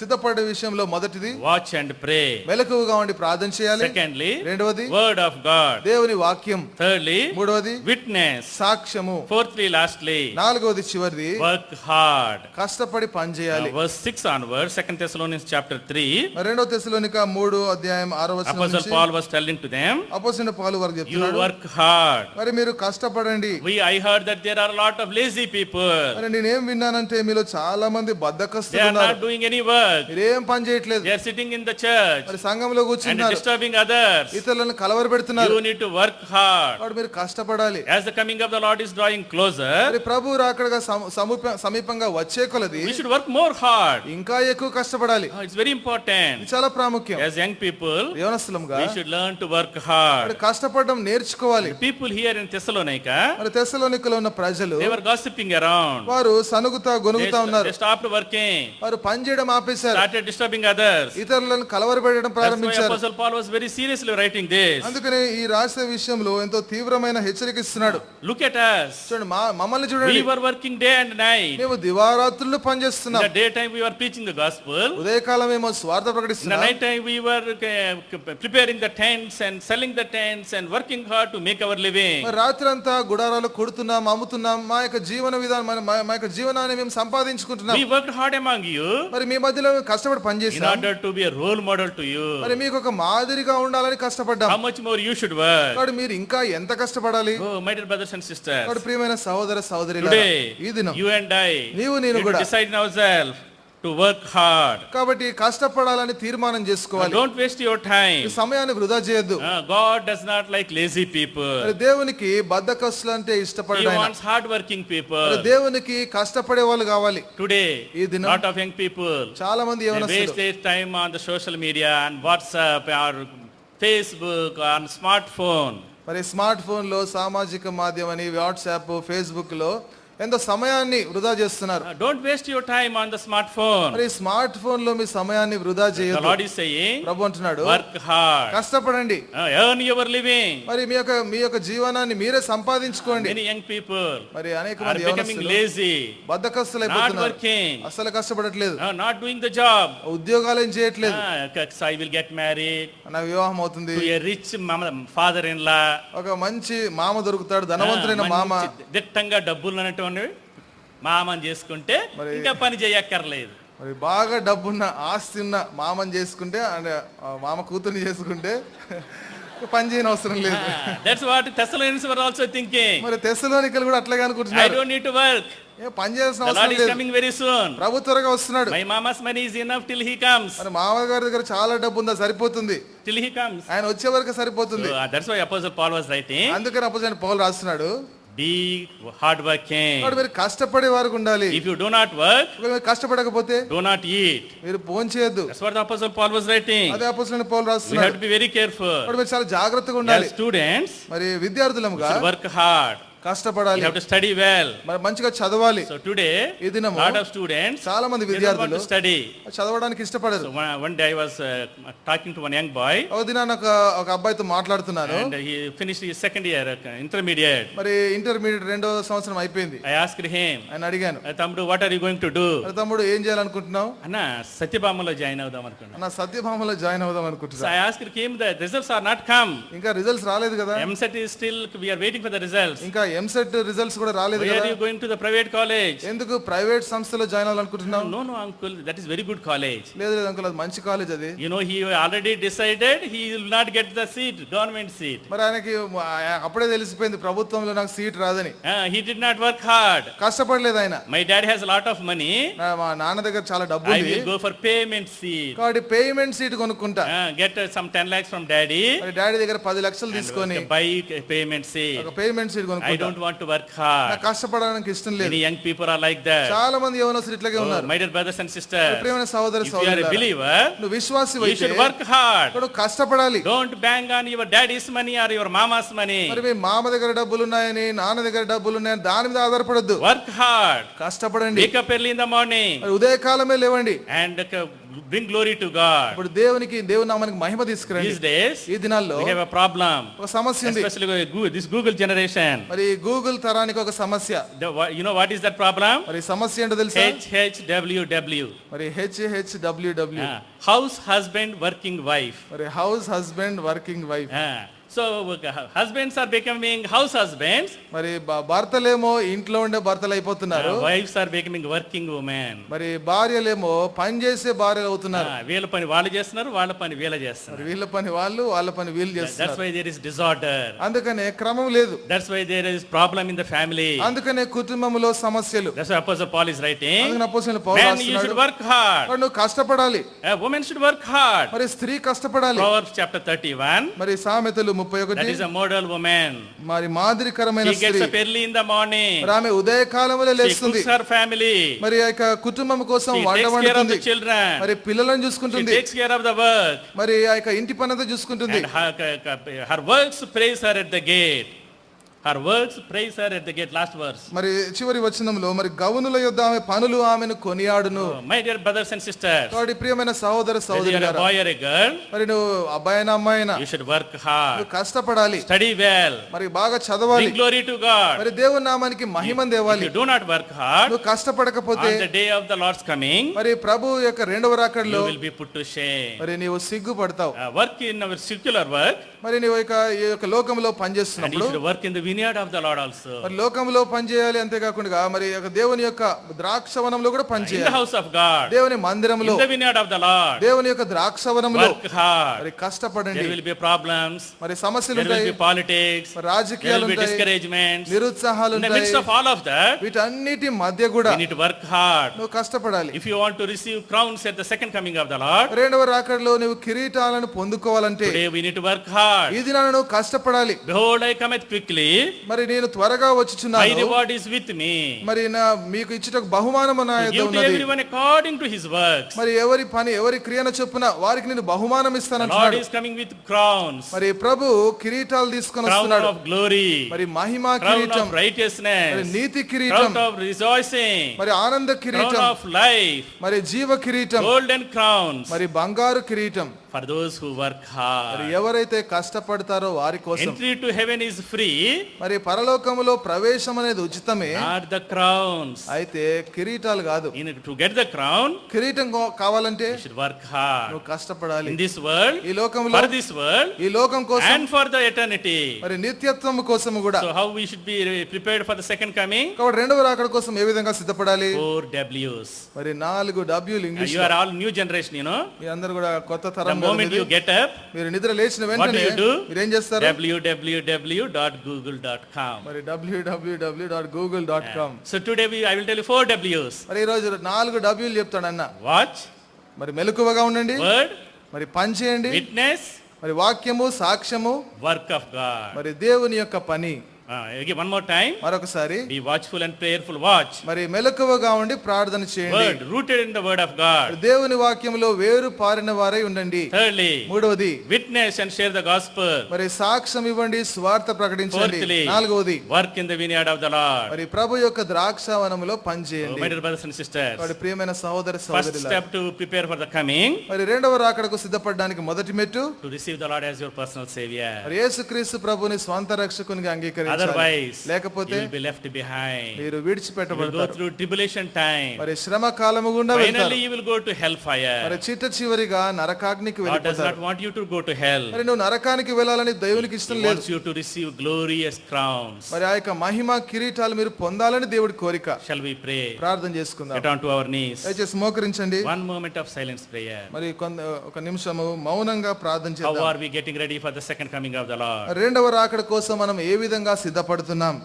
సిద్ధపడే విషయంలో మొదటిది watch and pray. మెలకువగా ఉండి ప్రార్థన చేయాలి. Secondly, రెండవది word of God. దేవుని వాక్యం. Thirdly, మూడవది witness. సాక్ష్యము. Fourthly, lastly, నాలుగవది చివరిది work hard. కష్టపడి పని చేయాలి. Verse 6 onwards, 2 Thessalonians chapter 3, మరి రెండవ తెస్సలోనిక 3వ అధ్యాయం 6వ వచనం Apostle నుంచి Paul was telling to them, అపోస్తలుడైన పౌలు వారికి you చెప్తున్నాడు, work hard. మరి మీరు కష్టపడండి. I heard that there are a lot of lazy people. మరి నేనేం విన్నానంటే మీలో చాలా మంది They బద్ధకస్తులు are ఉన్నారు. not doing any work. మీరేం పని చేయట్లేదు. They are sitting in the church మరి సంఘంలో and కూర్చున్నారు, disturbing others. ఇతరులను కలవరపెడుతున్నారు. You need to work hard. వాడు మీరు కష్టపడాలి. As the coming of the Lord is drawing closer, మరి ప్రభు రాకడగా సమీపంగా వచ్చే కొలది we should work more hard. ఇంకా ఎక్కువ కష్టపడాలి. It's very important. ఇది చాలా ప్రాముఖ్యం. As young people, యవనస్తులంగా we should learn to work hard. మరి కష్టపడడం నేర్చుకోవాలి. The people here in Thessalonica, మరి తెస్సలోనికలో ఉన్న ప్రజలు they were gossiping around. వారు సనుగుతా గొనుగుతా ఉన్నారు. They stopped working, వారు పని చేయడం ఆపేశారు. started disturbing others. ఇతరులను కలవరపెట్టడం That's why ప్రారంభించారు. Apostle Paul was very seriously writing this. అందుకనే ఈ రాసే విషయంలో ఎంతో తీవ్రమైన హెచ్చరిక ఇస్తున్నాడు. Look at us. చూడండి, మమ్మల్ని We చూడండి. were working day and night. మేము దివారాత్రులు In పనిచేస్తున్నాం. the daytime we were preaching the gospel. ఉదయకాలం మేము స్వార్థ In the ప్రకటిస్తున్నాం. night time we were preparing the tents and selling the tents and working hard to make our living. మరి రాత్రంతా గుడారాలు కొడుతున్నాం, అమ్ముతున్నాం. మా యొక్క జీవన విధానం మా యొక్క జీవనాన్ని మేము సంపాదించుకుంటున్నాం. We worked hard among you మరి మీ మధ్యలో కష్టపడి in పనిచేస్తాం. order to be a role model to you. మరి మీకు ఒక మాదిరిగా ఉండాలని కష్టపడ్డాం. How much more you should work. కాబట్టి మీరు ఇంకా ఎంత కష్టపడాలి? Oh, my dear brothers and sisters, కాబట్టి ప్రియమైన సహోదర సహోదరులారా, today ఈ దినం you and I నీవు నేను need to కూడా decide in ourselves to work hard. కాబట్టి కష్టపడాలని తీర్మానం చేసుకోవాలి. Don't waste your ఈ time. సమయాన్ని వృధా చేయొద్దు. God does not like lazy people. మరి దేవునికి బద్ధకస్తులు అంటే He ఇష్టపడడు ఆయన. wants hard working మరి people. దేవునికి కష్టపడే వాళ్ళు కావాలి. Today, ఈ దినం lot of young people, చాలా మంది they waste యవనస్తులు their time on the social media and WhatsApp or Facebook or on smartphone. మరి స్మార్ట్ ఫోన్ లో సామాజిక మాధ్యమని వాట్సాప్ ఫేస్బుక్ లో ఎంతో సమయాన్ని వృధా చేస్తున్నారు. Don't waste your time on the smartphone. మరి స్మార్ట్ ఫోన్ లో మీ సమయాన్ని వృధా The చేయొద్దు. Lord is saying, ప్రభు అంటున్నాడు, work hard. కష్టపడండి. Earn your living. మరి మీ యొక్క జీవనాన్ని మీరే సంపాదించుకోండి. Many young people మరి అనేక are మంది becoming యవనస్తులు lazy, బద్ధకస్తులు not అయిపోతున్నారు. working, అసలు కష్టపడట్లేదు. not doing the job. ఉద్యోగాలు ఏం చేయట్లేదు. So I will get married నాకు వివాహం అవుతుంది, to a rich father-in-law. ఒక మంచి మామ దొరుకుతాడు, ధనవంతుడైన మామ. మంచి దిట్టంగా డబ్బులు అనేటువంటి మామని చేసుకుంటే మరి- ఇంకా పని చేయక్కర్లేదు. మరి బాగా డబ్బున్న ఆస్తి ఉన్న మామని చేసుకుంటే మామ కూతుర్ని చేసుకుంటే పని చేయని అవసరం లేదు. That's what Thessalonians were also thinking. మరి తెస్సలోనికలు కూడా అట్లాగే I అనుకుంటున్నారు. don't need to work. పని చేయాల్సిన The Lord అవసరం is లేదు. coming very soon. ప్రభు త్వరగా వస్తున్నాడు. My mama's money is enough till he comes. మరి మామగారి దగ్గర చాలా డబ్బు ఉందా, సరిపోతుంది. Till he comes. ఆయన వచ్చే వరకు సరిపోతుంది. So, that's why Apostle Paul was writing, అందుకని అపోజిట్ పౌలు రాస్తున్నాడు, be hardworking. కాబట్టి మీరు కష్టపడే వారికి ఉండాలి. If you do not work, ఒకవేళ మీరు కష్టపడకపోతే do not eat. మీరు భోంచేయద్దు. That's what the Apostle Paul was writing. అదే అపోజిట్ పౌలు We have రాస్తున్నాడు. to be very careful. కాబట్టి మీరు చాలా జాగ్రత్తగా ఉండాలి. As students, మరి we విద్యార్థులముగా should work hard. కష్టపడాలి, You have to study well. మరి మంచిగా చదవాలి. So today, ఈ దినము lot of students, చాలా మంది they don't want విద్యార్థులు to study. చదవడానికి ఇష్టపడరు. So one day I was talking to one young boy, ఒక దినాన ఒక అబ్బాయితో మాట్లాడుతున్నాను. and he finished his second year, intermediate. మరి ఇంటర్మీడియట్ 2వ సంవత్సరం అయిపోయింది. I asked him, ఆయన అడిగాను, Tamdu, what are you going to do? మరి తమ్ముడు ఏం చేయాలనుకుంటున్నావు? Anna, Satyabhamalo join avudam anukunna. అన్న సత్యభామలో జాయిన్ అవుదాం So అనుకుంటున్నా. I asked him, the results are not come. ఇంకా రిజల్ట్స్ రాలేదు కదా, MSET is still, we are waiting for the results. ఇంకా ఎంసెట్ రిజల్ట్స్ కూడా రాలేదు Why కదా, are you going to the private college? ఎందుకు ప్రైవేట్ సంస్థలో join అవ్వాలనుకుంటున్నావు? No, uncle, that is very good college. లేదు లేదు అంకుల్, అది మంచి కాలేజ్ అది. You know, he already decided he will not get the seat, government seat. మరి ఆయనకి అప్పుడే తెలిసిపోయింది ప్రభుత్వంలో నాకు సీట్ రాదని. He did not work hard. కష్టపడలేదు ఆయన. My dad has a lot of money. మా నాన్న దగ్గర చాలా డబ్బు I ఉంది will go for payment seat. కాబట్టి పేమెంట్ సీట్ కొనుక్కుంటా. Get some 10 lakhs from daddy. మరి డాడీ దగ్గర 10 లక్షలు తీసుకొని Buy a payment seat. ఒక పేమెంట్ సీట్ I కొనుక్కుంటా. don't want to work hard. నాకు కష్టపడడానికి ఇష్టం లేదు. Many young people are like that. చాలా మంది యవనస్తులు ఇట్లాగే Oh, ఉన్నారు. my dear brothers and sisters, ప్రియమైన సహోదర if you are a సహోదరులారా, believer, నువ్వు విశ్వాసి you అయితే should work hard. నువ్వు కష్టపడాలి. Don't bang on your daddy's money or your mama's money. మరి మీ మామ దగ్గర డబ్బులు ఉన్నాయని, నాన్న దగ్గర డబ్బులు ఉన్నాయని దాని మీద ఆధారపడద్దు. Work hard. కష్టపడండి. Wake up early in the morning మరి ఉదయకాలమే లేవండి. and bring glory to God. ఇప్పుడు దేవుని నామానికి మహిమ తీసుకురండి. These days, ఈ దినాల్లో we have a problem, ఒక సమస్య ఉంది. especially this Google generation. మరి గూగుల్ తరానికి ఒక సమస్య. You know what is that problem? మరి సమస్య ఏంటో తెలుసా? HHWW. మరి HHWW. House husband working wife. మరి house husband working wife. So husbands are becoming house husbands. మరి భర్తలేమో ఇంట్లో ఉండే భర్తలు అయిపోతున్నారు. Wives are becoming working women. మరి భార్యలేమో పని చేసే భార్యలు అవుతున్నారు. వీళ్ళ పని వాళ్ళు చేస్తున్నారు, వాళ్ళ పని వీళ్ళ చేస్తున్నారు. మరి వీళ్ళ పని వాళ్ళు, వాళ్ళ పని వీళ్ళు That's చేస్తున్నారు. why there is disorder. అందుకనే క్రమం లేదు. That's why there is problem in the family. అందుకనే కుటుంబంలో సమస్యలు. That's why Apostle Paul is writing, అందుకనే అపోస్తలుడైన పౌలు man, you should రాస్తున్నాడు, work hard. మరి నువ్వు కష్టపడాలి. A woman should work hard. మరి స్త్రీ కష్టపడాలి. Proverbs chapter 31. మరి సామెతలు That 31 is a model woman. మరి మాదిరికరమైన She gets స్త్రీ. up early in the morning. మరి ఆమె ఉదయకాలములో She లేస్తుంది. cooks her family. మరి ఆ యొక్క కుటుంబం కోసం She వంట takes care of వండుతుంది. the children. మరి పిల్లలను She చూసుకుంటుంది. takes care of the work. మరి ఆ యొక్క ఇంటి పని అంతా చూసుకుంటుంది. And her works praise her at the gate. Her works praise her at the gate. Last verse. మరి చివరి వచనంలో మరి గౌనుల యొద్ద ఆమె పనులు ఆమెను కొనియాడును. My dear brothers and sisters, కాబట్టి ప్రియమైన సహోదర whether you are a సహోదరులారా, boy or a girl, మరి నువ్వు అబ్బాయినా అమ్మాయినా you should work hard. నువ్వు కష్టపడాలి. Study well. మరి బాగా చదవాలి. Bring glory to God. మరి దేవుని నామానికి మహిమను If తేవాలి. you do not work hard, నువ్వు కష్టపడకపోతే on the day of the Lord's coming, మరి ప్రభు యొక్క రెండవ you రాకడలో will be put to shame. మరి నీవు సిగ్గుపడతావు. Work in our secular work, మరి నీవు ఈ యొక్క లోకంలో and you పనిచేస్తున్నప్పుడు should work in the vineyard of the Lord also. మరి లోకంలో పనిచేయాలి. అంతేకాకుండా మరి యొక్క దేవుని యొక్క ద్రాక్షవనంలో కూడా In the పనిచేయాలి. house of God, దేవుని మందిరంలో, in the vineyard of the Lord, దేవుని యొక్క ద్రాక్షవనంలో work hard. మరి కష్టపడండి. There will be problems, మరి సమస్యలు there will ఉంటాయి, be politics, మరి there రాజకీయాలు will be ఉంటాయి, discouragements. నిరుత్సాహాలు In the ఉంటాయి. midst of all of that, వీటన్నిటి మధ్య కూడా we need to work hard. నువ్వు కష్టపడాలి. If you want to receive crowns at the second coming of the Lord, రెండవ రాకడలో నువ్వు కిరీటాలను పొందుకోవాలంటే today we need to work hard. ఈ దినాన నువ్వు కష్టపడాలి. Behold, I cometh quickly. మరి నేను త్వరగా My వచ్చుచున్నాను. reward is with me. మరి మీకు ఇచ్చుటకు బహుమానము నా To యొద్ద give to ఉన్నది. everyone according to his works. మరి ఎవరి పని ఎవరి క్రియన చొప్పున వారికి నేను బహుమానం The Lord ఇస్తానంటున్నాడు. is coming with crowns. మరి ప్రభు కిరీటాలు తీసుకొని Crown వస్తున్నాడు. of glory. మరి మహిమా Crown కిరీటం, of మరి righteousness. నీతి కిరీటం, Crown of rejoicing. మరి ఆనంద Crown కిరీటం, of life. మరి జీవ కిరీటం, Golden crowns. మరి బంగారు కిరీటం. For those who work మరి hard. ఎవరైతే కష్టపడతారో వారి కోసం. Entry to heaven is free. మరి పరలోకములో ప్రవేశం అనేది ఉచితమే. Not the crowns. అయితే కిరీటాలు కాదు. To get the crown, కిరీటం కావాలంటే you should work hard. నువ్వు కష్టపడాలి. In this world, ఈ లోకంలో, for this world, ఈ లోకం కోసం, and for the eternity. మరి నిత్యత్వం కోసం కూడా. So how we should be prepared for the second coming? కాబట్టి రెండవ రాకడ కోసం ఏ విధంగా సిద్ధపడాలి? 4 W's. మరి 4 W'లు English. You are all new generation, you know. మీ అందరూ కూడా కొత్త The తరం. moment you get up, మీరు నిద్ర లేచిన what do వెంటనే you do? మీరు ఏం చేస్తారు? www.google.com. మరి www.google.com. So today I will tell you 4 W's. మరి ఈ రోజు 4 W'లు చెప్తాడన్న. Watch, మరి మెలకువగా ఉండండి, word, మరి పని చేయండి, witness, మరి వాక్యము, సాక్ష్యము, work of God. మరి దేవుని యొక్క పని. Again, one more time. మరొకసారి Be watchful and prayerful. Watch. మరి మెలకువగా ఉండి ప్రార్థన చేయండి. Word rooted in the word of God. దేవుని వాక్యంలో వేరు పారిన వారై ఉండండి. Thirdly, మూడవది witness and share the gospel. మరి సాక్ష్యం ఇవ్వండి, స్వార్థ ప్రకటించండి. Fourthly, నాలుగవది work in the vineyard of the Lord. మరి ప్రభు యొక్క ద్రాక్షావనములో Oh, పనిచేయండి. my dear brothers and sisters, మరి ప్రియమైన సహోదర first సహోదరులారా, step to prepare for the coming, మరి రెండవ రాకడకు సిద్ధపడడానికి మొదటి మెట్టు to receive the Lord as your personal savior. మరి యేసుక్రీస్తు ప్రభుని స్వంత రక్షకునిగా అంగీకరించాలి. Otherwise, లేకపోతే you will be left behind. మీరు You will go విడిచిపెట్టబడతారు. through tribulation time. మరి శ్రమ కాలము గుండా వెళ్తారు. Finally, you will go to hellfire. మరి చిట్ట చివరిగా నరకాగ్నికి God does వెళ్ళిపోతారు. not want you to go to hell. మరి నువ్వు నరకానికి వెళ్ళాలని దేవునికి ఇష్టం He లేదు. wants you to receive glorious crowns. మరి ఆ యొక్క మహిమ కిరీటాలు మీరు పొందాలని దేవుడి కోరిక. Shall we pray? ప్రార్థన చేసుకుందాం. Get on to our knees. దయచేసి మోకరించండి. One moment of silence prayer. మరి ఒక నిమిషము మౌనంగా ప్రార్థన How చేద్దాం. are we getting ready for the second coming of the Lord? రెండవ రాకడ కోసం మనం ఏ విధంగా సిద్ధపడుతున్నాం?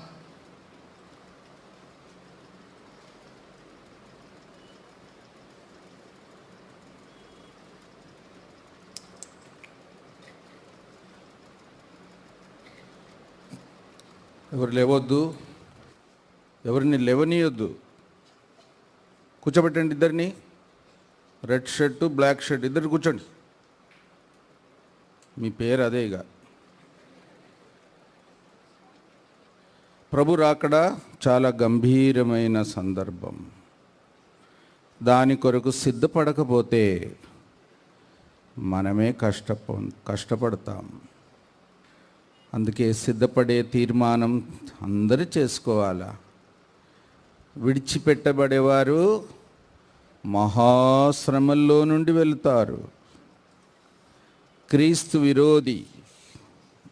ఎవరు లేవద్దు, ఎవరిని లేవనీయొద్దు. కూర్చోబెట్టండి ఇద్దరిని. రెడ్ షర్టు బ్లాక్ షర్ట్ ఇద్దరు కూర్చోండి. మీ పేరు అదే. ఇక ప్రభు రాకడ చాలా గంభీరమైన సందర్భం. దాని కొరకు సిద్ధపడకపోతే మనమే కష్టపడతాం. అందుకే సిద్ధపడే తీర్మానం అందరూ చేసుకోవాలా. విడిచిపెట్టబడేవారు మహాశ్రమల్లో నుండి వెళుతారు. క్రీస్తు విరోధి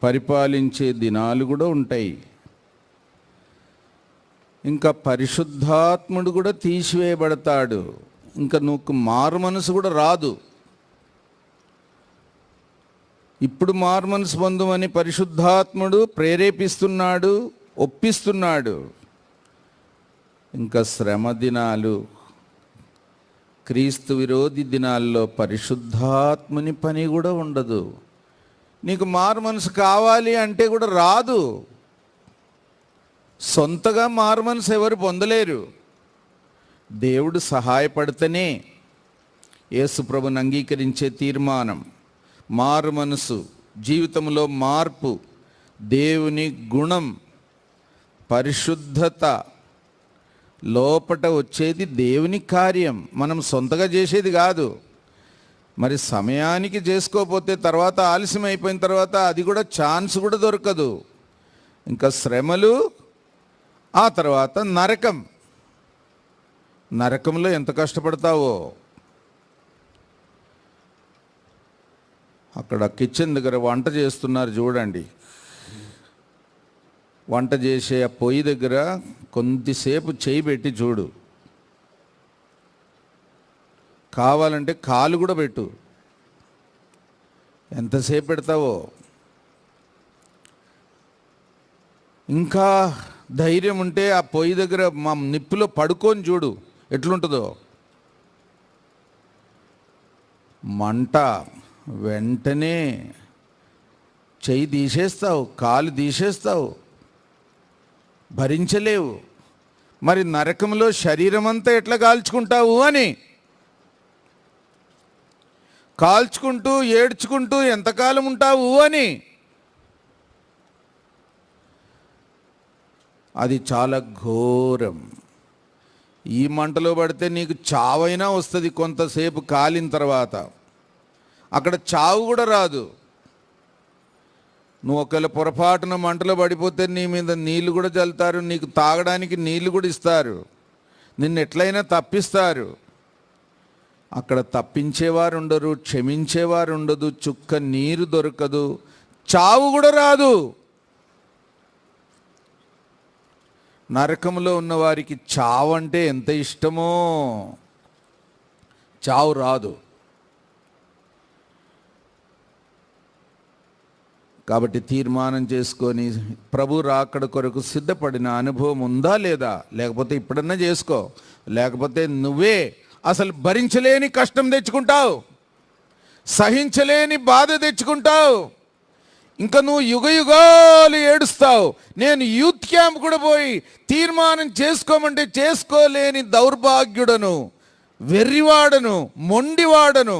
పరిపాలించే దినాలు కూడా ఉంటాయి. ఇంకా పరిశుద్ధాత్ముడు కూడా తీసివేయబడతాడు. ఇంకా నువ్వు మారు మనసు కూడా రాదు. ఇప్పుడు మారు మనసు పొందమని పరిశుద్ధాత్ముడు ప్రేరేపిస్తున్నాడు, ఒప్పిస్తున్నాడు. ఇంకా శ్రమ దినాలు, క్రీస్తు విరోధి దినాల్లో పరిశుద్ధాత్ముని పని కూడా ఉండదు. నీకు మారు మనసు కావాలి అంటే కూడా రాదు. సొంతగా మారు మనసు ఎవరు పొందలేరు. దేవుడు సహాయపడితేనే యేసు ప్రభుని అంగీకరించే తీర్మానం, మారు మనసు, జీవితంలో మార్పు, దేవుని గుణం, పరిశుద్ధత లోపట వచ్చేది దేవుని కార్యం. మనం సొంతగా చేసేది కాదు. మరి సమయానికి చేసుకోకపోతే తర్వాత ఆలస్యం అయిపోయిన తర్వాత అది కూడా ఛాన్స్ కూడా దొరకదు. ఇంకా శ్రమలు, ఆ తర్వాత నరకం. నరకంలో ఎంత కష్టపడతావో. అక్కడ కిచెన్ దగ్గర వంట చేస్తున్నారు చూడండి. వంట చేసే ఆ పొయ్యి దగ్గర కొద్దిసేపు చేయి పెట్టి చూడు. కావాలంటే కాలు కూడా పెట్టు. ఎంతసేపు పెడతావో. ఇంకా ధైర్యం ఉంటే ఆ పొయ్యి దగ్గర మా నిప్పులో పడుకొని చూడు ఎట్లుంటుందో. మంట వెంటనే చెయ్యి తీసేస్తావు, కాలు తీసేస్తావు, భరించలేవు. మరి నరకంలో శరీరం అంతా ఎట్లా కాల్చుకుంటావు అని. కాల్చుకుంటూ ఏడ్చుకుంటూ ఎంతకాలం ఉంటావు అని. అది చాలా ఘోరం. ఈ మంటలో పడితే నీకు చావైనా వస్తుంది కొంతసేపు కాలిన తర్వాత. అక్కడ చావు కూడా రాదు. నువ్వు ఒకవేళ పొరపాటున మంటలో పడిపోతే నీ మీద నీళ్లు కూడా చల్లుతారు, నీకు తాగడానికి నీళ్లు కూడా ఇస్తారు, నిన్ను ఎట్లయినా తప్పిస్తారు. అక్కడ తప్పించేవారు ఉండరు, క్షమించేవారు ఉండదు, చుక్క నీరు దొరకదు, చావు కూడా రాదు. నరకంలో ఉన్న వారికి చావు అంటే ఎంత ఇష్టమో. చావు రాదు. కాబట్టి తీర్మానం చేసుకొని ప్రభు రాకడ కొరకు సిద్ధపడిన అనుభవం ఉందా లేదా? లేకపోతే ఇప్పుడన్నా చేసుకో. లేకపోతే నువ్వే అసలు భరించలేని కష్టం తెచ్చుకుంటావు, సహించలేని బాధ తెచ్చుకుంటావు. ఇంకా నువ్వు యుగ యుగాలు ఏడుస్తావు. నేను యూత్ క్యాంప్ కూడా పోయి తీర్మానం చేసుకోమంటే చేసుకోలేని దౌర్భాగ్యుడను, వెర్రివాడను, మొండివాడను.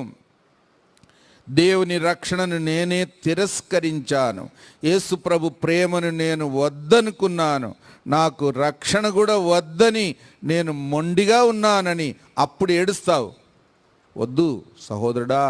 దేవుని రక్షణను నేనే తిరస్కరించాను. యేసు ప్రభు ప్రేమను నేను వద్దనుకున్నాను. నాకు రక్షణ కూడా వద్దని నేను మొండిగా ఉన్నానని అప్పుడు ఏడుస్తావు. వద్దు సహోదరుడా,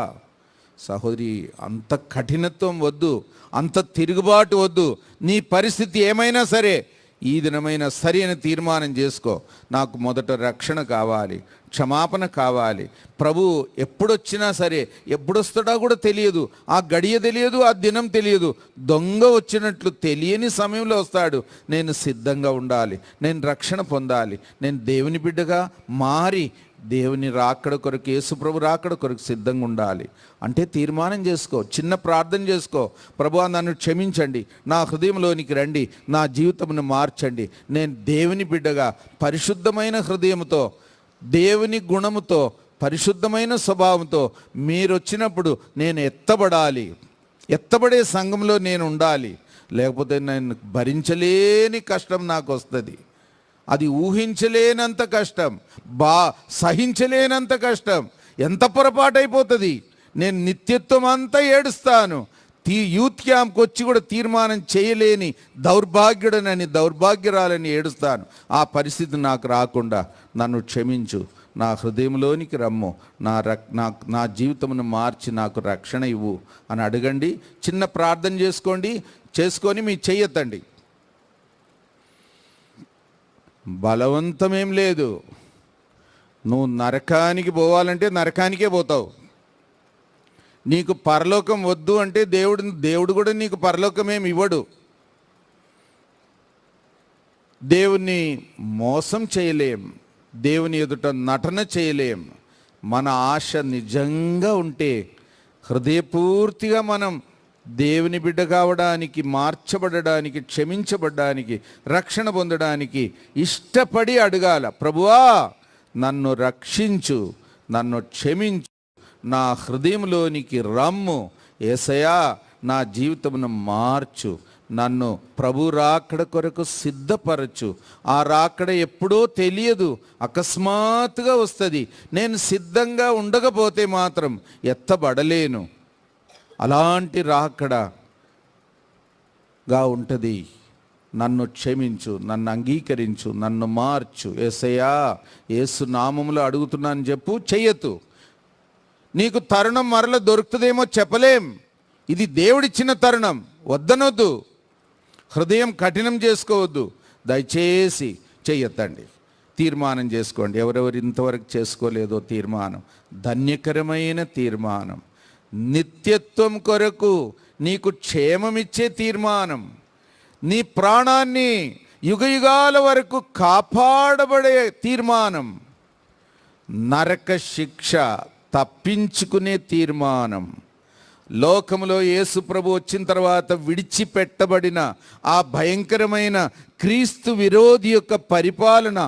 సహోదరి, అంత కఠినత్వం వద్దు, అంత తిరుగుబాటు వద్దు. నీ పరిస్థితి ఏమైనా సరే ఈ దినమైన సరి అని తీర్మానం చేసుకో. నాకు మొదట రక్షణ కావాలి, క్షమాపణ కావాలి. ప్రభు ఎప్పుడొచ్చినా సరే, ఎప్పుడొస్తాడో కూడా తెలియదు, ఆ గడియ తెలియదు, ఆ దినం తెలియదు. దొంగ వచ్చినట్లు తెలియని సమయంలో వస్తాడు. నేను సిద్ధంగా ఉండాలి, నేను రక్షణ పొందాలి, నేను దేవుని బిడ్డగా మారి దేవుని రాకడ కొరకు, యేసుప్రభు రాకడ కొరకు సిద్ధంగా ఉండాలి అంటే తీర్మానం చేసుకో. చిన్న ప్రార్థన చేసుకో. ప్రభువా, నన్ను క్షమించండి, నా హృదయంలోనికి రండి, నా జీవితమును మార్చండి. నేను దేవుని బిడ్డగా పరిశుద్ధమైన హృదయంతో, దేవుని గుణముతో, పరిశుద్ధమైన స్వభావంతో మీరు వచ్చినప్పుడు నేను ఎత్తబడాలి. ఎత్తబడే సంఘంలో నేను ఉండాలి. లేకపోతే నేను భరించలేని కష్టం నాకు వస్తుంది. అది ఊహించలేనంత కష్టం, సహించలేనంత కష్టం. ఎంత పొరపాటు అయిపోతుంది. నేను నిత్యత్వం అంతా ఏడుస్తాను. యూత్ క్యాంప్కి వచ్చి కూడా తీర్మానం చేయలేని దౌర్భాగ్యుడనని, దౌర్భాగ్యురాలని ఏడుస్తాను. ఆ పరిస్థితి నాకు రాకుండా నన్ను క్షమించు, నా హృదయంలోనికి రమ్ము, నా జీవితమును మార్చి నాకు రక్షణ ఇవ్వు అని అడగండి. చిన్న ప్రార్థన చేసుకొని మీ చెయ్యెత్తండి. బలవంతమేం లేదు. నువ్వు నరకానికి పోవాలంటే నరకానికే పోతావు. నీకు పరలోకం వద్దు అంటే దేవుడు కూడా నీకు పరలోకమేం ఇవ్వడు. దేవుణ్ణి మోసం చేయలేం, దేవుని ఎదుట నటన చేయలేం. మన ఆశ నిజంగా ఉంటే హృదయపూర్తిగా మనం దేవుని బిడ్డ కావడానికి, మార్చబడడానికి, క్షమించబడడానికి, రక్షణ పొందడానికి ఇష్టపడి అడగాల. ప్రభువా, నన్ను రక్షించు, నన్ను క్షమించు, నా హృదయంలోనికి రమ్ము. యేసయ్యా, నా జీవితమును మార్చు, నన్ను ప్రభు రాకడ కొరకు సిద్ధపరచు. ఆ రాకడ ఎప్పుడో తెలియదు, అకస్మాత్తుగా వస్తుంది. నేను సిద్ధంగా ఉండకపోతే మాత్రం ఎత్తబడలేను. అలాంటి రాకడగా ఉంటుంది. నన్ను క్షమించు, నన్ను అంగీకరించు, నన్ను మార్చు. యేసయ్యా, యేసు నామములో అడుగుతున్నాను చెప్పు. చెయ్యొద్దు. నీకు తరుణం మరల దొరుకుతుందేమో చెప్పలేం. ఇది దేవుడిచ్చిన తరుణం, వద్దనొద్దు. హృదయం కఠినం చేసుకోవద్దు. దయచేసి చెయ్యొద్దండి. తీర్మానం చేసుకోండి. ఎవరెవరు ఇంతవరకు చేసుకోలేదో తీర్మానం, ధన్యకరమైన తీర్మానం, నిత్యత్వం కొరకు నీకు క్షేమమిచ్చే తీర్మానం, నీ ప్రాణాన్ని యుగయుగాల వరకు కాపాడబడే తీర్మానం, నరక శిక్ష తప్పించుకునే తీర్మానం. లోకములో యేసు ప్రభు వచ్చిన తర్వాత విడిచిపెట్టబడిన ఆ భయంకరమైన క్రీస్తు విరోధి యొక్క పరిపాలన,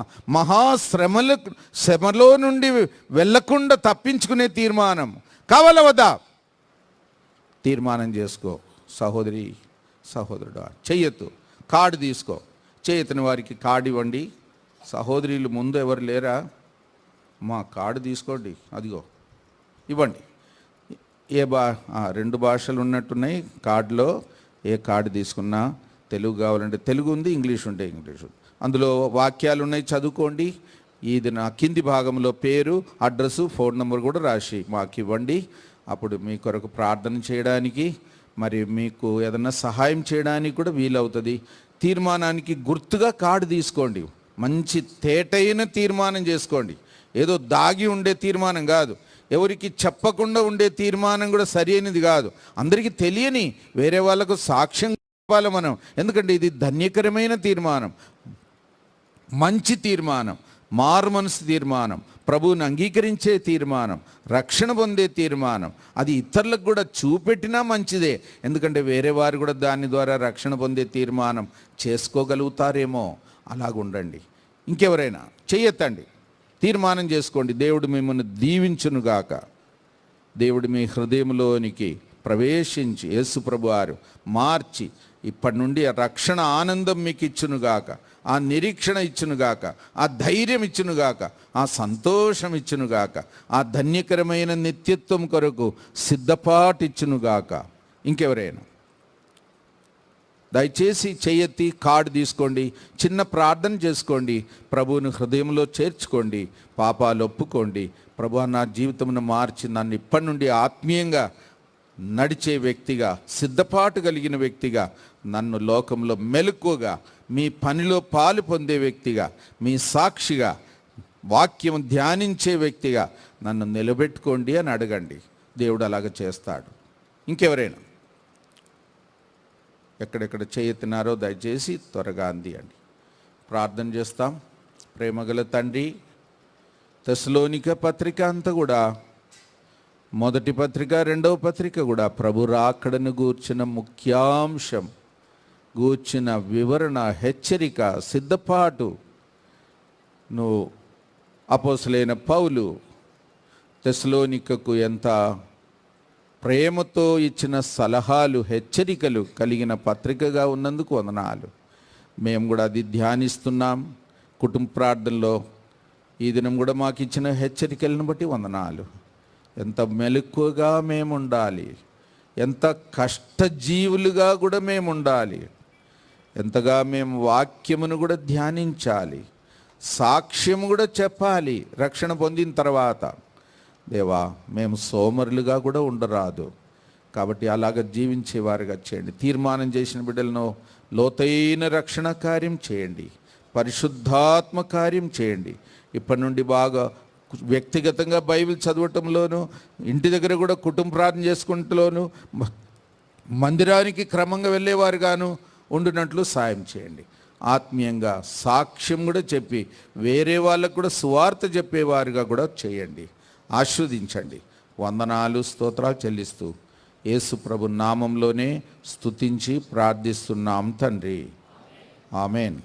శ్రమలో నుండి వెళ్ళకుండా తప్పించుకునే తీర్మానం కావాలా వద్దా? తీర్మానం చేసుకో సహోదరి, సహోదరుడా. చెయ్యొద్దు. కార్డు తీసుకో. చేయతని వారికి కార్డు ఇవ్వండి. సహోదరులు ముందు ఎవరు లేరా? మా కార్డు తీసుకోండి, అదిగో ఇవ్వండి. రెండు భాషలు ఉన్నట్టున్నాయి కార్డులో. ఏ కార్డు తీసుకున్నా, తెలుగు కావాలంటే తెలుగు ఉంది, ఇంగ్లీష్ ఉంటే ఇంగ్లీష్ ఉంది. అందులో వాక్యాలు ఉన్నాయి, చదువుకోండి. ఇది నా కింది భాగంలో పేరు, అడ్రస్సు, ఫోన్ నెంబర్ కూడా రాసి మాకు ఇవ్వండి. అప్పుడు మీ కొరకు ప్రార్థన చేయడానికి, మరి మీకు ఏదన్నా సహాయం చేయడానికి కూడా వీలవుతుంది. తీర్మానానికి గుర్తుగా కార్డు తీసుకోండి. మంచి తేటైన తీర్మానం చేసుకోండి. ఏదో దాగి ఉండే తీర్మానం కాదు, ఎవరికి చెప్పకుండా ఉండే తీర్మానం కూడా సరి అయినది కాదు. అందరికీ తెలియని వేరే వాళ్ళకు సాక్ష్యం చెప్పాలి మనం. ఎందుకంటే ఇది ధన్యకరమైన తీర్మానం, మంచి తీర్మానం, మారు మనసు తీర్మానం, ప్రభువుని అంగీకరించే తీర్మానం, రక్షణ పొందే తీర్మానం. అది ఇతరులకు కూడా చూపెట్టినా మంచిదే. ఎందుకంటే వేరే వారు కూడా దాని ద్వారా రక్షణ పొందే తీర్మానం చేసుకోగలుగుతారేమో. అలాగుండండి. ఇంకెవరైనా చెయ్యొద్దండి. తీర్మానం చేసుకోండి. దేవుడు మిమ్మల్ని దీవించునుగాక. దేవుడు మీ హృదయంలోనికి ప్రవేశించి యేసు ప్రభువారు మార్చి ఇప్పటి నుండి ఆ రక్షణ ఆనందం మీకు ఇచ్చునుగాక, ఆ నిరీక్షణ ఇచ్చునుగాక, ఆ ధైర్యం ఇచ్చునుగాక, ఆ సంతోషం ఇచ్చునుగాక, ఆ ధన్యకరమైన నిత్యత్వం కొరకు సిద్ధపాటు ఇచ్చునుగాక. ఇంకెవరైనా దయచేసి చెయ్యెత్తి కార్డు తీసుకోండి, చిన్న ప్రార్థన చేసుకోండి, ప్రభువుని హృదయంలో చేర్చుకోండి, పాపాలు ఒప్పుకోండి. ప్రభువా, నా జీవితమును మార్చి నన్ను ఇప్పటి నుండి ఆత్మీయంగా నడిచే వ్యక్తిగా, సిద్ధపాటు కలిగిన వ్యక్తిగా, నన్ను లోకంలో మెలకువగా, మీ పనిలో పాలు పొందే వ్యక్తిగా, మీ సాక్షిగా, వాక్యం ధ్యానించే వ్యక్తిగా నన్ను నిలబెట్టుకోండి అని అడగండి. దేవుడు అలాగ చేస్తాడు. ఇంకెవరైనా ఎక్కడెక్కడ చేయెత్తినారో దయచేసి త్వరగా అందియండి. ప్రార్థన చేస్తాం. ప్రేమగల తండ్రి, తెస్సలోనిక పత్రిక అంతా కూడా, మొదటి పత్రిక, రెండవ పత్రిక కూడా ప్రభు రాకడను గూర్చిన ముఖ్యాంశం, గూర్చిన వివరణ, హెచ్చరిక, సిద్ధపాటు నువ్వు అపోస్తలుడైన పౌలు తెస్సలోనికకు ఎంత ప్రేమతో ఇచ్చిన సలహాలు, హెచ్చరికలు కలిగిన పత్రికగా ఉన్నందుకు వందనాలు. మేము కూడా అది ధ్యానిస్తున్నాం కుటుంబ ప్రార్థనలో. ఈ దినం కూడా మాకు ఇచ్చిన హెచ్చరికలను బట్టి వందనాలు. ఎంత మెలకువగా మేము ఉండాలి, ఎంత కష్టజీవులుగా కూడా మేము ఉండాలి, ఎంతగా మేము వాక్యమును కూడా ధ్యానించాలి, సాక్ష్యము కూడా చెప్పాలి రక్షణ పొందిన తర్వాత. దేవా, మేము సోమరులుగా కూడా ఉండరాదు. కాబట్టి అలాగ జీవించేవారుగా చేయండి. తీర్మానం చేసిన బిడ్డలను లోతైన రక్షణ కార్యం చేయండి, పరిశుద్ధాత్మ కార్యం చేయండి. ఇప్పటి నుండి బాగా వ్యక్తిగతంగా బైబిల్ చదవటంలోను, ఇంటి దగ్గర కూడా కుటుంబ ప్రార్థన చేసుకుంటూలోను, మందిరానికి క్రమంగా వెళ్ళేవారుగాను ఉండునట్లు సాయం చేయండి. ఆత్మీయంగా సాక్ష్యం కూడా చెప్పి వేరే వాళ్ళకు కూడా సువార్త చెప్పేవారుగా కూడా చేయండి. ఆశీర్వదించండి. వందనాలు, స్తోత్రాలు చెల్లిస్తూ యేసు ప్రభు నామంలోనే స్తుతించి ప్రార్థిస్తున్నాం తండ్రి. ఆమెన్.